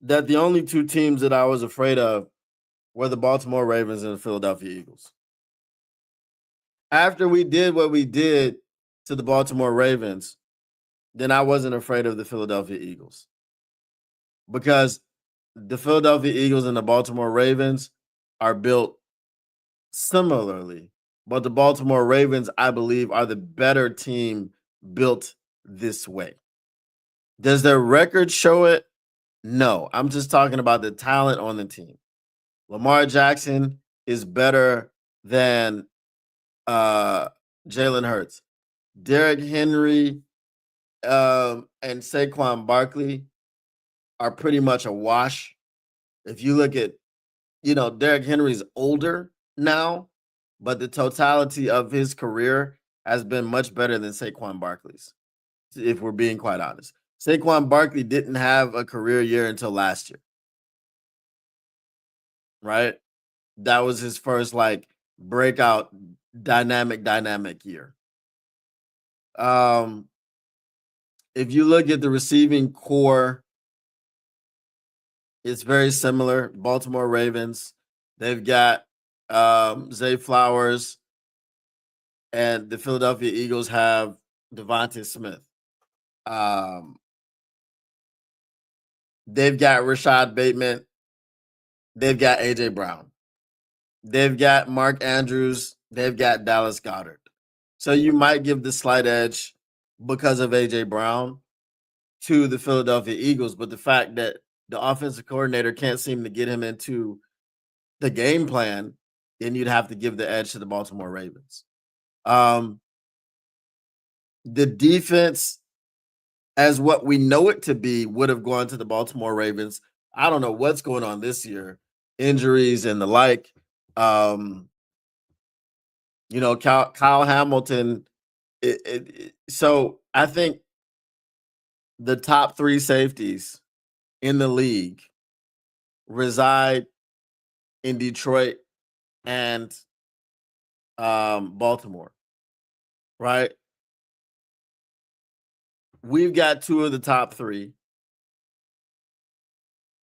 that the only 2 teams that I was afraid of were the Baltimore Ravens and the Philadelphia Eagles. After we did what we did to the Baltimore Ravens, then I wasn't afraid of the Philadelphia Eagles. Because the Philadelphia Eagles and the Baltimore Ravens are built similarly, but the Baltimore Ravens, I believe, are the better team built this way. Does their record show it? No. I'm just talking about the talent on the team. Lamar Jackson is better than Jalen Hurts. Derrick Henry and Saquon Barkley are pretty much a wash. If you look at, Derrick Henry's older now, but the totality of his career has been much better than Saquon Barkley's, if we're being quite honest. Saquon Barkley didn't have a career year until last year, right? That was his first breakout dynamic year. If you look at the receiving core, it's very similar. Baltimore Ravens, they've got Zay Flowers, and the Philadelphia Eagles have Devontae Smith. They've got Rashad Bateman. They've got AJ Brown. They've got Mark Andrews. They've got Dallas Goedert. So you might give the slight edge because of AJ Brown to the Philadelphia Eagles, but the fact that the offensive coordinator can't seem to get him into the game plan, then you'd have to give the edge to the Baltimore Ravens. The defense, as what we know it to be, would have gone to the Baltimore Ravens. I don't know what's going on this year, injuries and the like. Kyle Hamilton. So I think the top 3 safeties in the league reside in Detroit and Baltimore, right? We've got 2 of the top 3,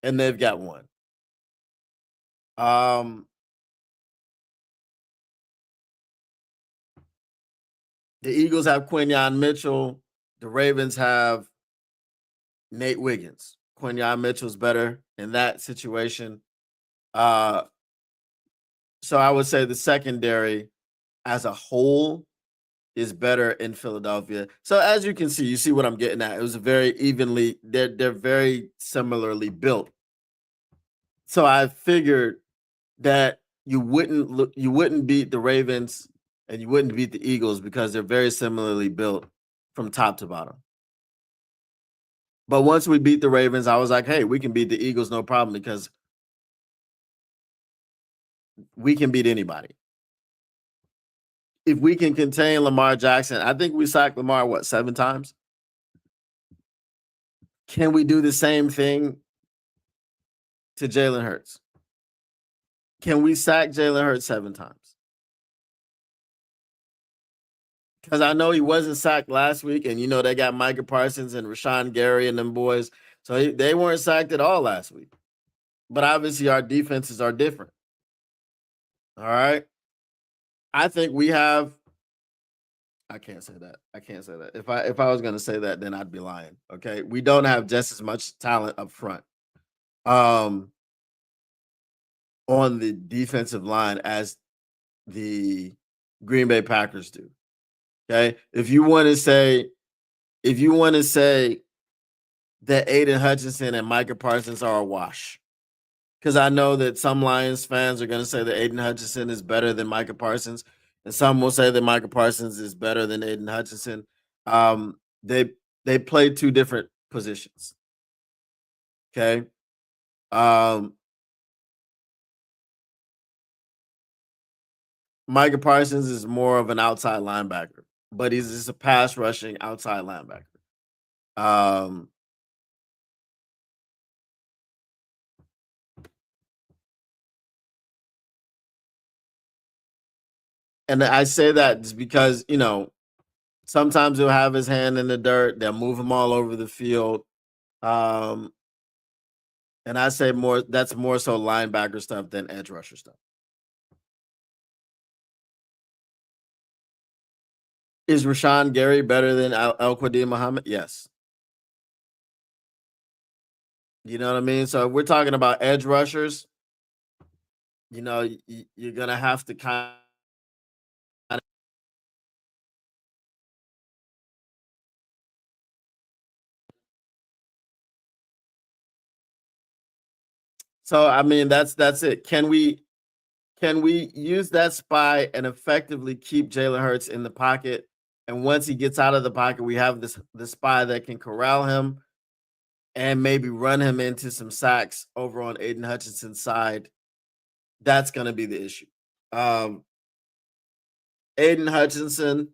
and they've got 1. Um, the Eagles have Quinyon Mitchell. The Ravens have Nate Wiggins. Quinyon Mitchell's better in that situation. Uh, so I would say the secondary as a whole is better in Philadelphia. So as you can see, you see what I'm getting at. It was a very evenly, they're very similarly built. So I figured that you wouldn't beat the Ravens and you wouldn't beat the Eagles because they're very similarly built from top to bottom. But once we beat the Ravens, I was like, hey, we can beat the Eagles no problem because we can beat anybody. If we can contain Lamar Jackson, I think we sacked Lamar, what, 7 times? Can we do the same thing to Jalen Hurts? Can we sack Jalen Hurts 7 times? Because I know he wasn't sacked last week, and they got Micah Parsons and Rashawn Gary and them boys. So they weren't sacked at all last week. But obviously, our defenses are different. All right. I think we have. I can't say that. I can't say that. If I was going to say that, then I'd be lying. Okay. We don't have just as much talent up front. On the defensive line as the Green Bay Packers do. Okay. If you want to say that Aiden Hutchinson and Micah Parsons are a wash, because I know that some Lions fans are going to say that Aiden Hutchinson is better than Micah Parsons, and some will say that Micah Parsons is better than Aiden Hutchinson. They play 2 different positions. Okay. Micah Parsons is more of an outside linebacker, but he's just a pass rushing outside linebacker. Um, and I say that just because, sometimes he'll have his hand in the dirt, they'll move him all over the field. Um, and I say that's more so linebacker stuff than edge rusher stuff. Is Rashawn Gary better than El-Quadin Muhammad? Yes. You know what I mean? So if we're talking about edge rushers, you're gonna have to kind of. So I mean, that's it. Can we use that spy and effectively keep Jalen Hurts in the pocket? And once he gets out of the pocket, we have the spy that can corral him and maybe run him into some sacks over on Aiden Hutchinson's side. That's going to be the issue. Um, Aiden Hutchinson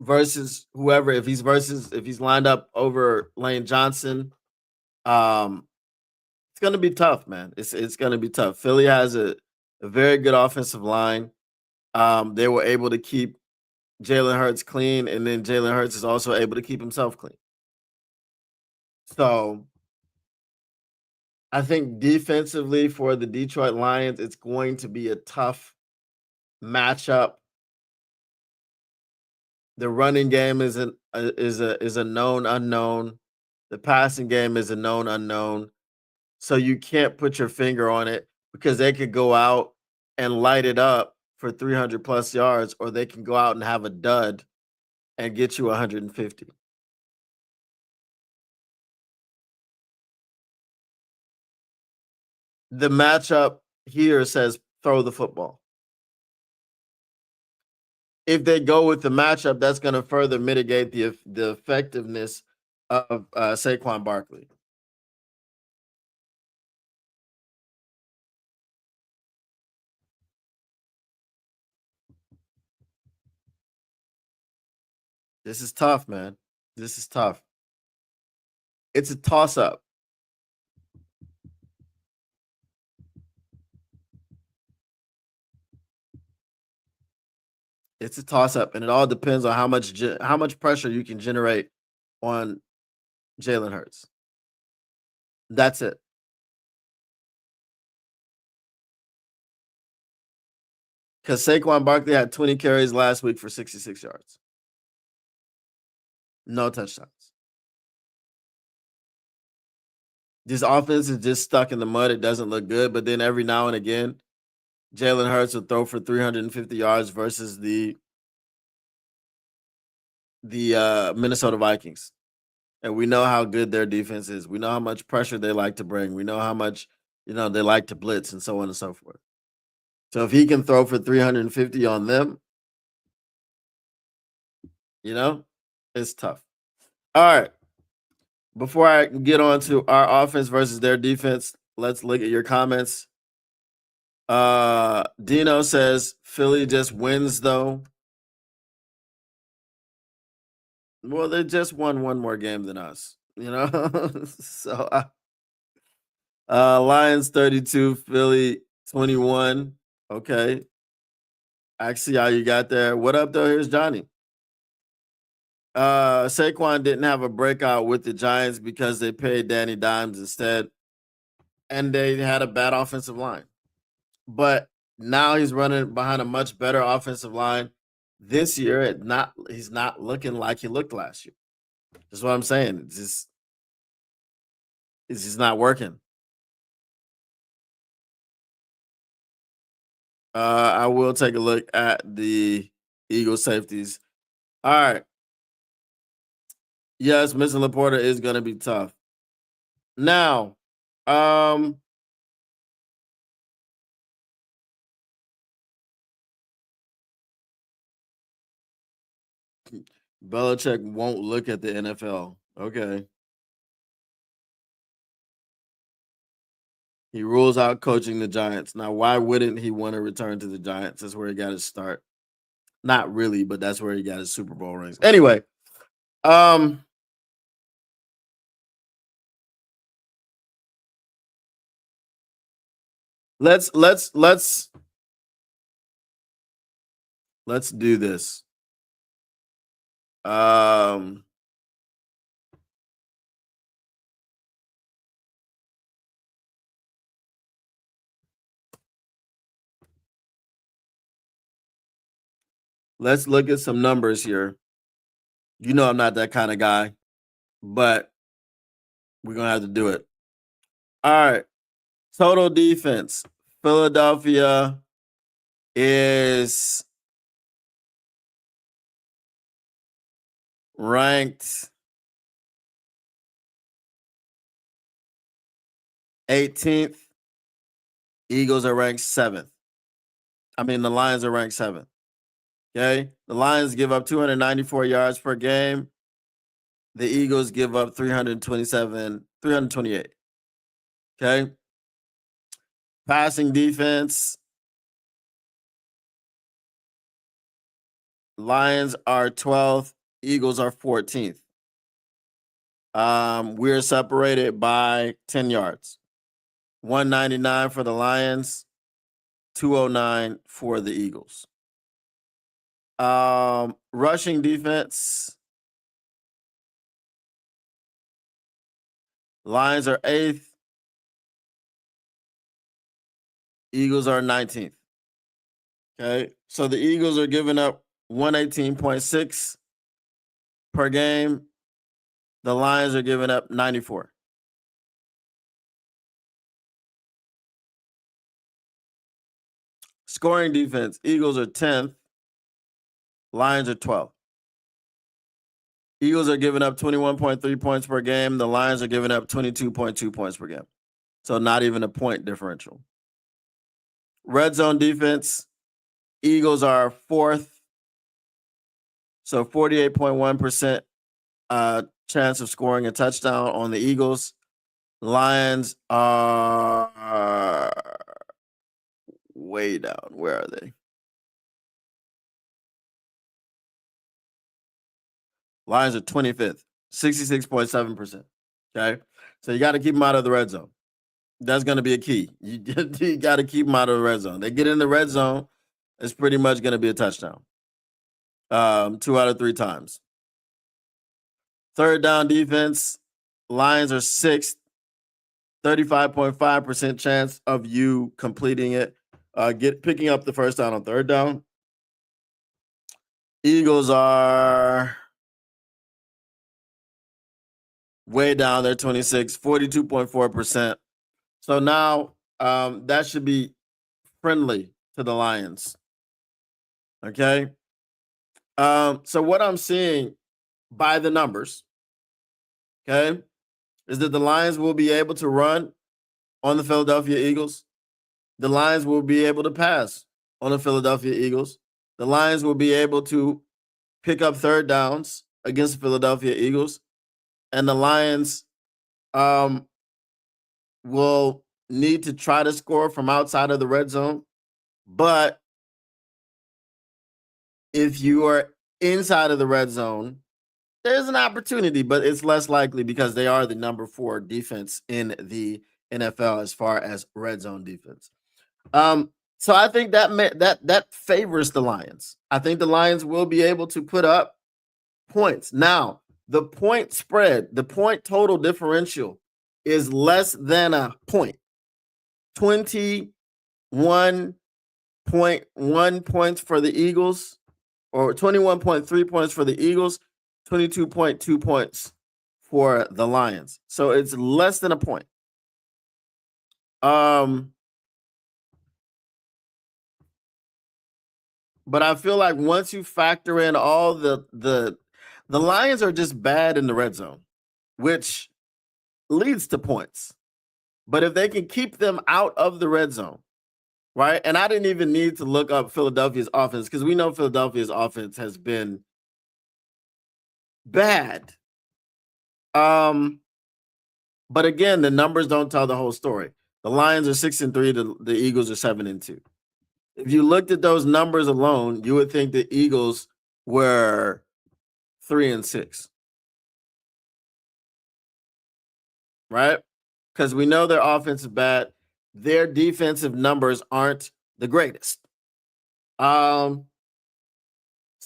versus whoever, if he's lined up over Lane Johnson, um, it's going to be tough, man. It's going to be tough. Philly has a very good offensive line. They were able to keep Jalen Hurts clean, and then Jalen Hurts is also able to keep himself clean. So I think defensively for the Detroit Lions, it's going to be a tough matchup. The running game is a known unknown. The passing game is a known unknown. So you can't put your finger on it because they could go out and light it up for 300 plus yards, or they can go out and have a dud and get you 150. The matchup here says throw the football. If they go with the matchup, that's going to further mitigate the effectiveness of Saquon Barkley. This is tough, man. This is tough. It's a toss up. It's a toss up, and it all depends on how much pressure you can generate on Jalen Hurts. That's it. Because Saquon Barkley had 20 carries last week for 66 yards. No touchdowns. This offense is just stuck in the mud. It doesn't look good. But then every now and again, Jalen Hurts will throw for 350 yards versus the Minnesota Vikings. And we know how good their defense is. We know how much pressure they like to bring. We know how much, they like to blitz and so on and so forth. So if he can throw for 350 on them, it's tough. All right. Before I get on to our offense versus their defense, let's look at your comments. Dino says Philly just wins though. Well, they just won one more game than us, So Lions 32, Philly 21. Okay. I see how you got there. What up though? Here's Johnny. Saquon didn't have a breakout with the Giants because they paid Danny Dimes instead, and they had a bad offensive line. But now he's running behind a much better offensive line. This year, he's not looking like he looked last year. That's what I'm saying. It's just not working. I will take a look at the Eagles safeties. All right. Yes, missing Laporta is going to be tough. Now, Belichick won't look at the NFL. Okay. He rules out coaching the Giants. Now, why wouldn't he want to return to the Giants? That's where he got his start. Not really, but that's where he got his Super Bowl rings. Anyway, let's do this. Let's look at some numbers here. You know I'm not that kind of guy, but we're going to have to do it. All right. Total defense. Philadelphia is ranked 18th. Eagles are ranked 7th. I mean, the Lions are ranked 7th. Okay. The Lions give up 294 yards per game. The Eagles give up 328. Okay. Passing defense. Lions are 12th. Eagles are 14th. We're separated by 10 yards. 199 for the Lions, 209 for the Eagles. Rushing defense. Lions are 8th. Eagles are 19th. Okay. So the Eagles are giving up 118.6 per game. The Lions are giving up 94. Scoring defense. Eagles are 10th. Lions are 12th. Eagles are giving up 21.3 points per game. The Lions are giving up 22.2 points per game. So not even a point differential. Red zone defense. Eagles are 4th. So 48.1% chance of scoring a touchdown on the Eagles. Lions are way down. Where are they? Lions are 25th, 66.7%. Okay. So you got to keep them out of the red zone. That's going to be a key. You got to keep them out of the red zone. They get in the red zone, it's pretty much going to be a touchdown. 2 out of 3 times. Third down defense, Lions are 6th, 35.5% chance of you completing it, picking up the first down on third down. Eagles are way down there, 26, 42.4%. So now that should be friendly to the Lions. Okay. So what I'm seeing by the numbers, okay, is that the Lions will be able to run on the Philadelphia Eagles. The Lions will be able to pass on the Philadelphia Eagles. The Lions will be able to pick up third downs against the Philadelphia Eagles. And the Lions will need to try to score from outside of the red zone. But if you are inside of the red zone, there's an opportunity, but it's less likely because they are the number 4 defense in the NFL as far as red zone defense. So I think that favors the Lions. I think the Lions will be able to put up points. Now, the point spread, the point total differential is less than a point. 21.1 points for the Eagles, or 21.3 points for the Eagles, 22.2 points for the Lions. So it's less than a point. But I feel like once you factor in all the Lions are just bad in the red zone, which leads to points. But if they can keep them out of the red zone, right? And I didn't even need to look up Philadelphia's offense because we know Philadelphia's offense has been bad. But again, the numbers don't tell the whole story. The Lions are 6-3, the Eagles are 7-2. If you looked at those numbers alone, you would think the Eagles were 3-6. Right? Because we know their offense is bad. Their defensive numbers aren't the greatest. So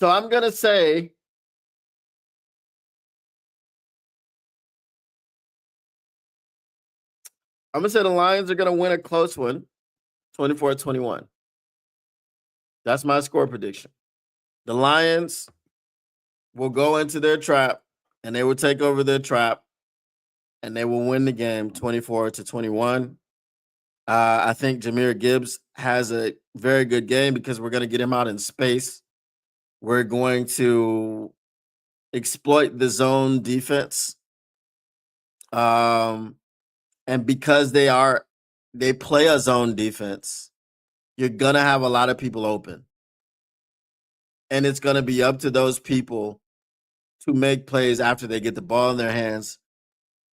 I'm gonna say the Lions are gonna win a close one, 24-21. That's my score prediction. The Lions will go into their trap and they will take over their trap and they will win the game 24-21. I think Jahmyr Gibbs has a very good game because we're going to get him out in space. We're going to exploit the zone defense. And because they play a zone defense, you're going to have a lot of people open. And it's going to be up to those people to make plays after they get the ball in their hands.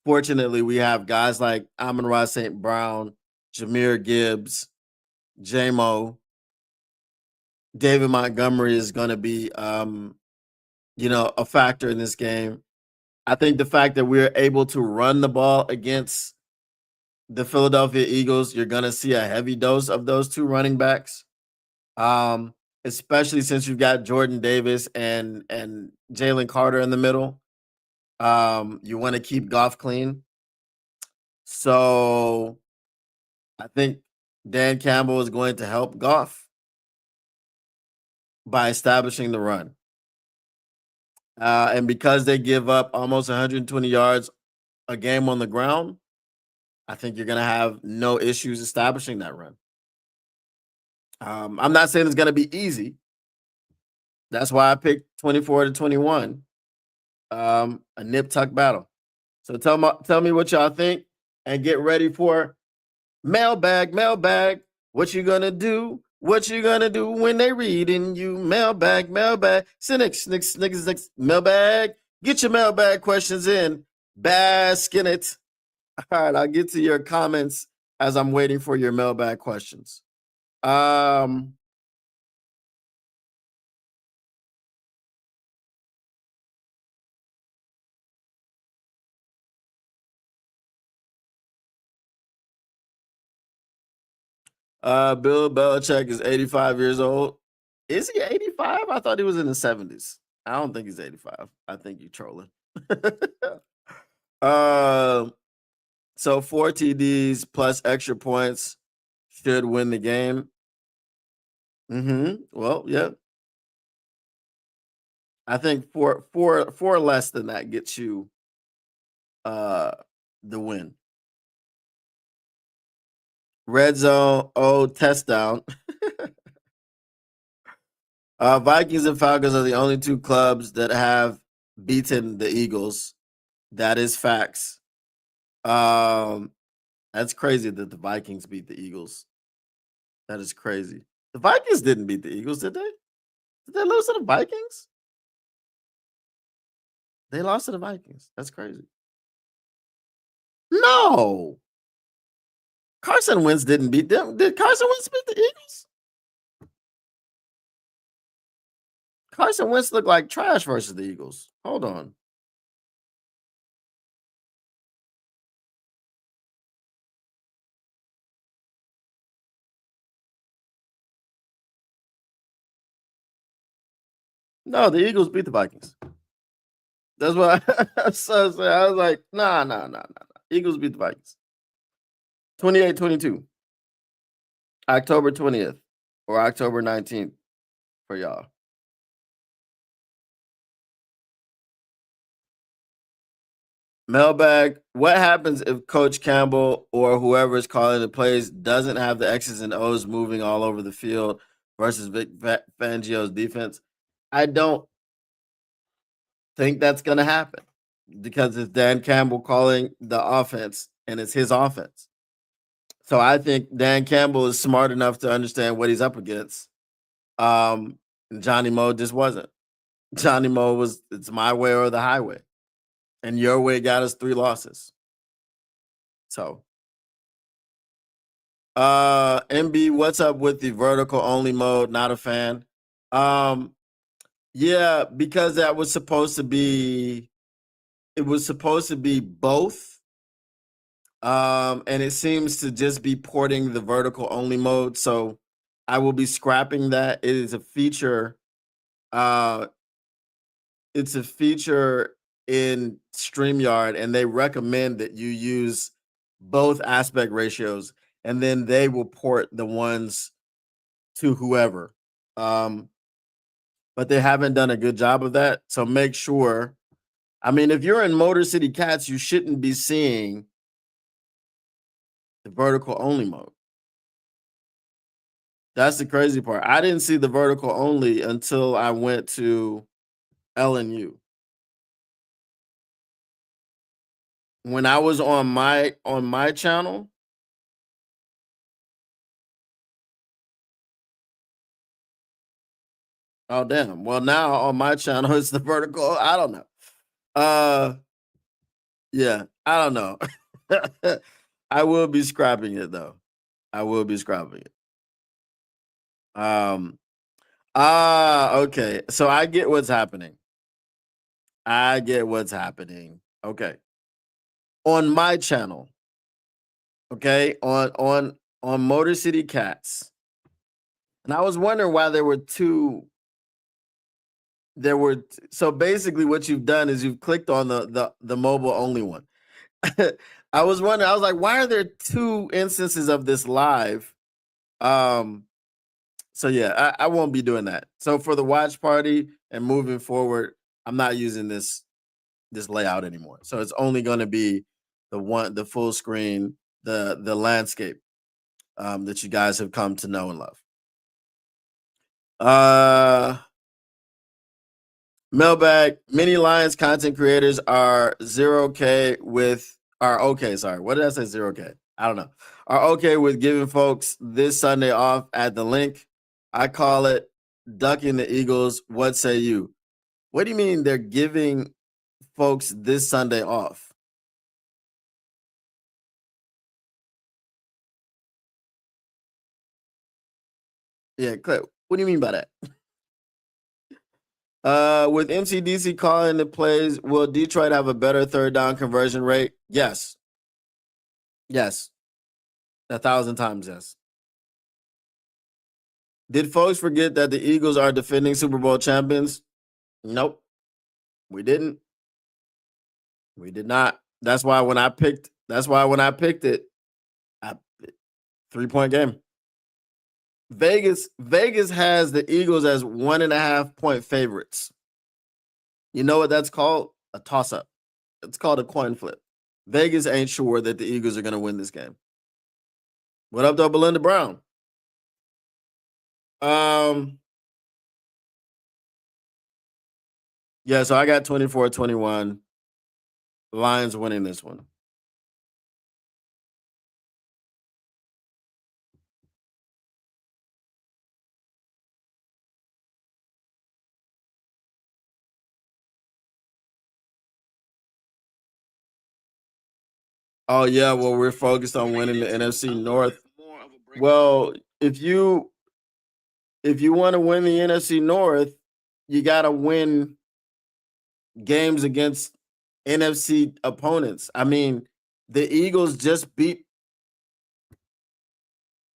Fortunately, we have guys like Amon-Ra St. Brown, Jahmyr Gibbs, J-Mo. David Montgomery is going to be, a factor in this game. I think the fact that we're able to run the ball against the Philadelphia Eagles, you're going to see a heavy dose of those 2 running backs, especially since you've got Jordan Davis and Jalen Carter in the middle. You want to keep Goff clean. So I think Dan Campbell is going to help Goff by establishing the run. And because they give up almost 120 yards a game on the ground, I think you're going to have no issues establishing that run. I'm not saying it's going to be easy. That's why I picked 24-21, a nip-tuck battle. So tell me what y'all think and get ready for mailbag. What you gonna do? What you gonna do when they reading you? Mailbag. Snick, mailbag. Get your mailbag questions in. Bask in it. All right, I'll get to your comments as I'm waiting for your mailbag questions. Bill Belichick is 85 years old. Is he 85? I thought he was in the 70s. I don't think he's 85. I think you're trolling. Um, so 4 TDs plus extra points should win the game. Well, yeah. I think four less than that gets you uh the win. Red zone, test down. Vikings and Falcons are the only two clubs that have beaten the Eagles. That is facts. That's crazy that the Vikings beat the Eagles. That is crazy. The Vikings didn't beat the Eagles, did they? Did they lose to the Vikings? They lost to the Vikings. That's crazy. No. Carson Wentz didn't beat them. Did Carson Wentz beat the Eagles? Carson Wentz looked like trash versus the Eagles. Hold on. No, the Eagles beat the Vikings. That's what I was like, nah. Eagles beat the Vikings. 28-22. October 20th or October 19th for y'all. Mailbag, what happens if Coach Campbell or whoever is calling the plays doesn't have the X's and O's moving all over the field versus Vic Fangio's defense? I don't think that's going to happen because it's Dan Campbell calling the offense and it's his offense. So I think Dan Campbell is smart enough to understand what he's up against. Johnny Moe just wasn't. Johnny Moe was, it's my way or the highway. And your way got us 3 losses. So, MB, what's up with the vertical only mode? Not a fan. Yeah, because that was supposed to be, it was supposed to be both. And it seems to just be porting the vertical only mode. So I will be scrapping that. It is a feature. It's a feature in StreamYard, and they recommend that you use both aspect ratios, and then they will port the ones to whoever. But they haven't done a good job of that. So make sure. I mean, if you're in Motor City Cats, you shouldn't be seeing the vertical only mode. That's the crazy part. I didn't see the vertical only until I went to LNU. When I was on my channel. Oh damn. Well, now on my channel it's the vertical. I don't know. Yeah, I don't know. I will be scrapping it though. I will be scrapping it. Okay. So I get what's happening. Okay. On my channel. Okay, on Motor City Cats. And I was wondering why there were two. So basically what you've done is you've clicked on the mobile only one. I was wondering, I was like, why are there 2 instances of this live? So yeah, I won't be doing that. So for the watch party and moving forward, I'm not using this layout anymore. So it's only going to be the full screen, the landscape that you guys have come to know and love. Mailbag, many Lions content creators are 0K with sorry. What did I say? 0K. I don't know. Are okay with giving folks this Sunday off at the link. I call it ducking the Eagles. What say you? What do you mean they're giving folks this Sunday off? Yeah, Claire, what do you mean by that? With MCDC calling the plays, will Detroit have a better third down conversion rate? Yes. 1,000 times yes. Did folks forget that the Eagles are defending Super Bowl champions? Nope, we didn't. We did not. That's why when I picked it, I 3-point game. Vegas has the Eagles as 1.5-point favorites. You know what that's called? A toss-up. It's called a coin flip. Vegas ain't sure that the Eagles are going to win this game. What up, though, Belinda Brown? Yeah, so I got 24-21. Lions winning this one. Oh yeah, well we're focused on winning the NFC North. Well, if you want to win the NFC North, you got to win games against NFC opponents. I mean, the Eagles just beat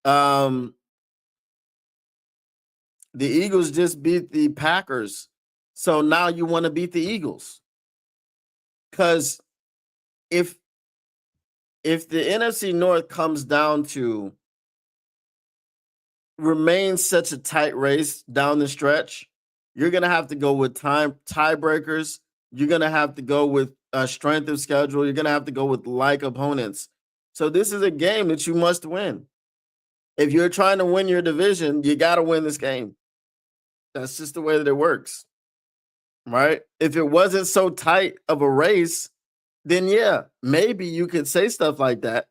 the Eagles just beat the Packers. So now you want to beat the Eagles. Cuz if the NFC North comes down to remain such a tight race down the stretch, you're going to have to go with tiebreakers. You're going to have to go with strength of schedule. You're going to have to go with like opponents. So this is a game that you must win. If you're trying to win your division, you got to win this game. That's just the way that it works. Right? If it wasn't so tight of a race, then yeah, maybe you could say stuff like that.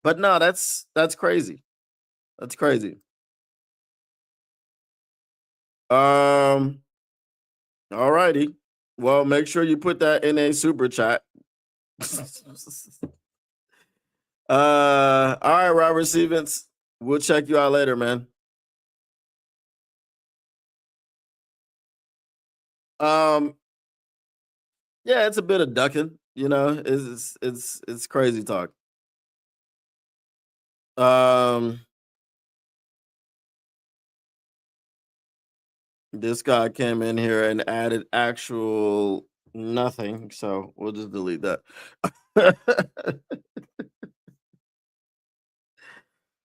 But no, that's crazy. That's crazy. All righty. Well, make sure you put that in a super chat. All right, Robert Stevens. We'll check you out later, man. Yeah, it's a bit of ducking, you know. It's crazy talk. This guy came in here and added actual nothing, so we'll just delete that.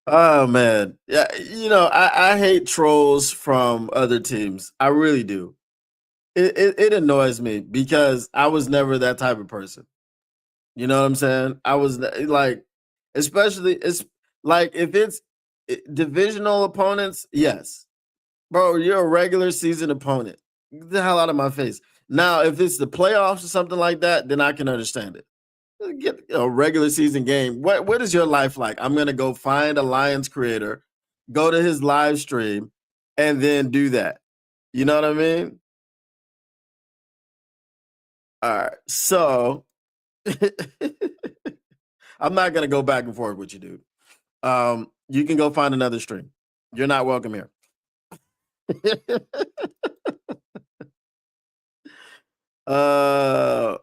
Oh man, yeah, you know I hate trolls from other teams. I really do. It annoys me because I was never that type of person. You know what I'm saying? I was like, especially it's like if it's divisional opponents, yes, bro, you're a regular season opponent. Get the hell out of my face. Now, if it's the playoffs or something like that, then I can understand it. Get a regular season game. What is your life like? I'm gonna go find a Lions creator, go to his live stream, and then do that. You know what I mean? All right. So I'm not gonna go back and forth with you, dude. You can go find another stream. You're not welcome here. uh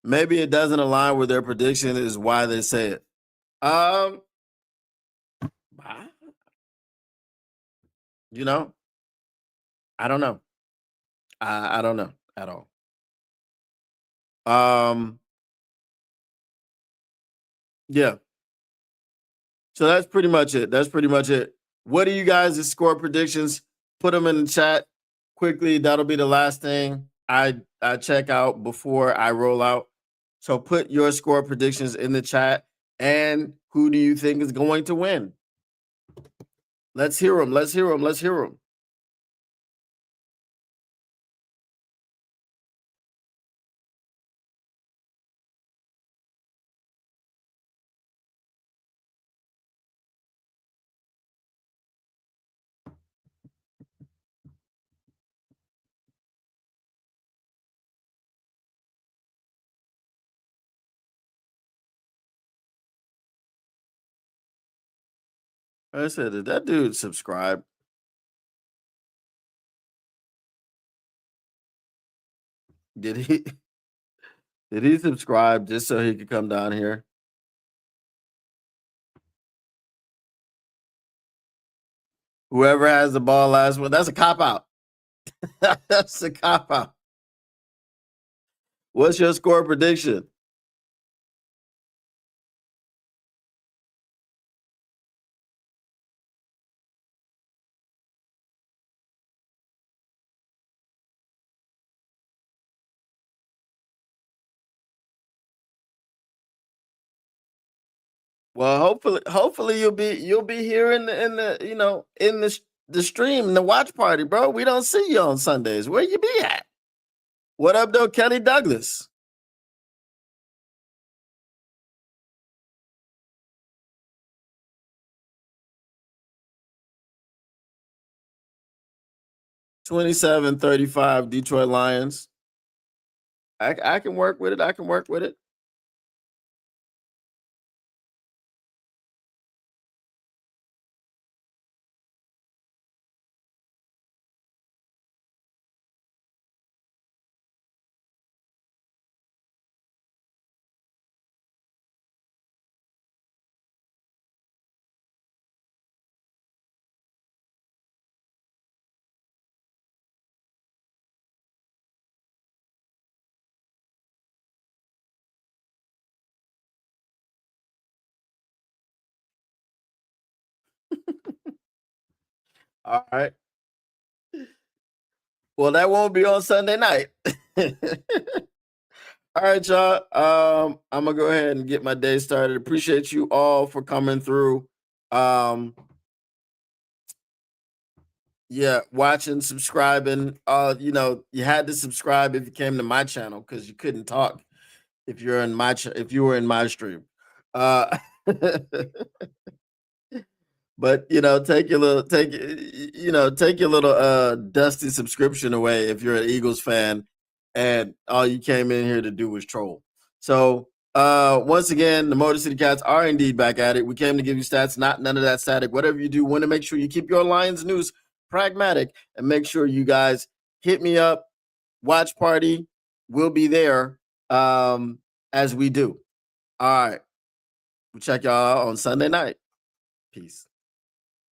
Maybe it doesn't align with their prediction is why they say it. Um you know, I don't know. I don't know at all. Um yeah. So that's pretty much it. That's pretty much it. What are you guys' score predictions? Put them in the chat quickly. That'll be the last thing I check out before I roll out. So put your score predictions in the chat. And who do you think is going to win? Let's hear them. Let's hear them. Let's hear them. I said, did that dude subscribe? Did he did he subscribe just so he could come down here? Whoever has the ball last one, that's a cop out. That's a cop out. What's your score prediction? Well, hopefully you'll be here in the the stream, the watch party, bro. We don't see you on Sundays. Where you be at? What up, though, Kelly Douglas? 27-35 Detroit Lions. I can work with it. I can work with it. All right. Well, that won't be on Sunday night. All right, y'all. I'm gonna go ahead and get my day started. Appreciate you all for coming through. Um, yeah, watching, subscribing. You had to subscribe if you came to my channel because you couldn't talk if you're in if you were in my stream. Uh, but take your little dusty subscription away if you're an Eagles fan and all you came in here to do was troll. So once again, the Motor City Cats are indeed back at it. We came to give you stats, not none of that static. Whatever you do, want to make sure you keep your Lions news pragmatic and make sure you guys hit me up. Watch party will be there as we do. All right. We'll check y'all on Sunday night. Peace.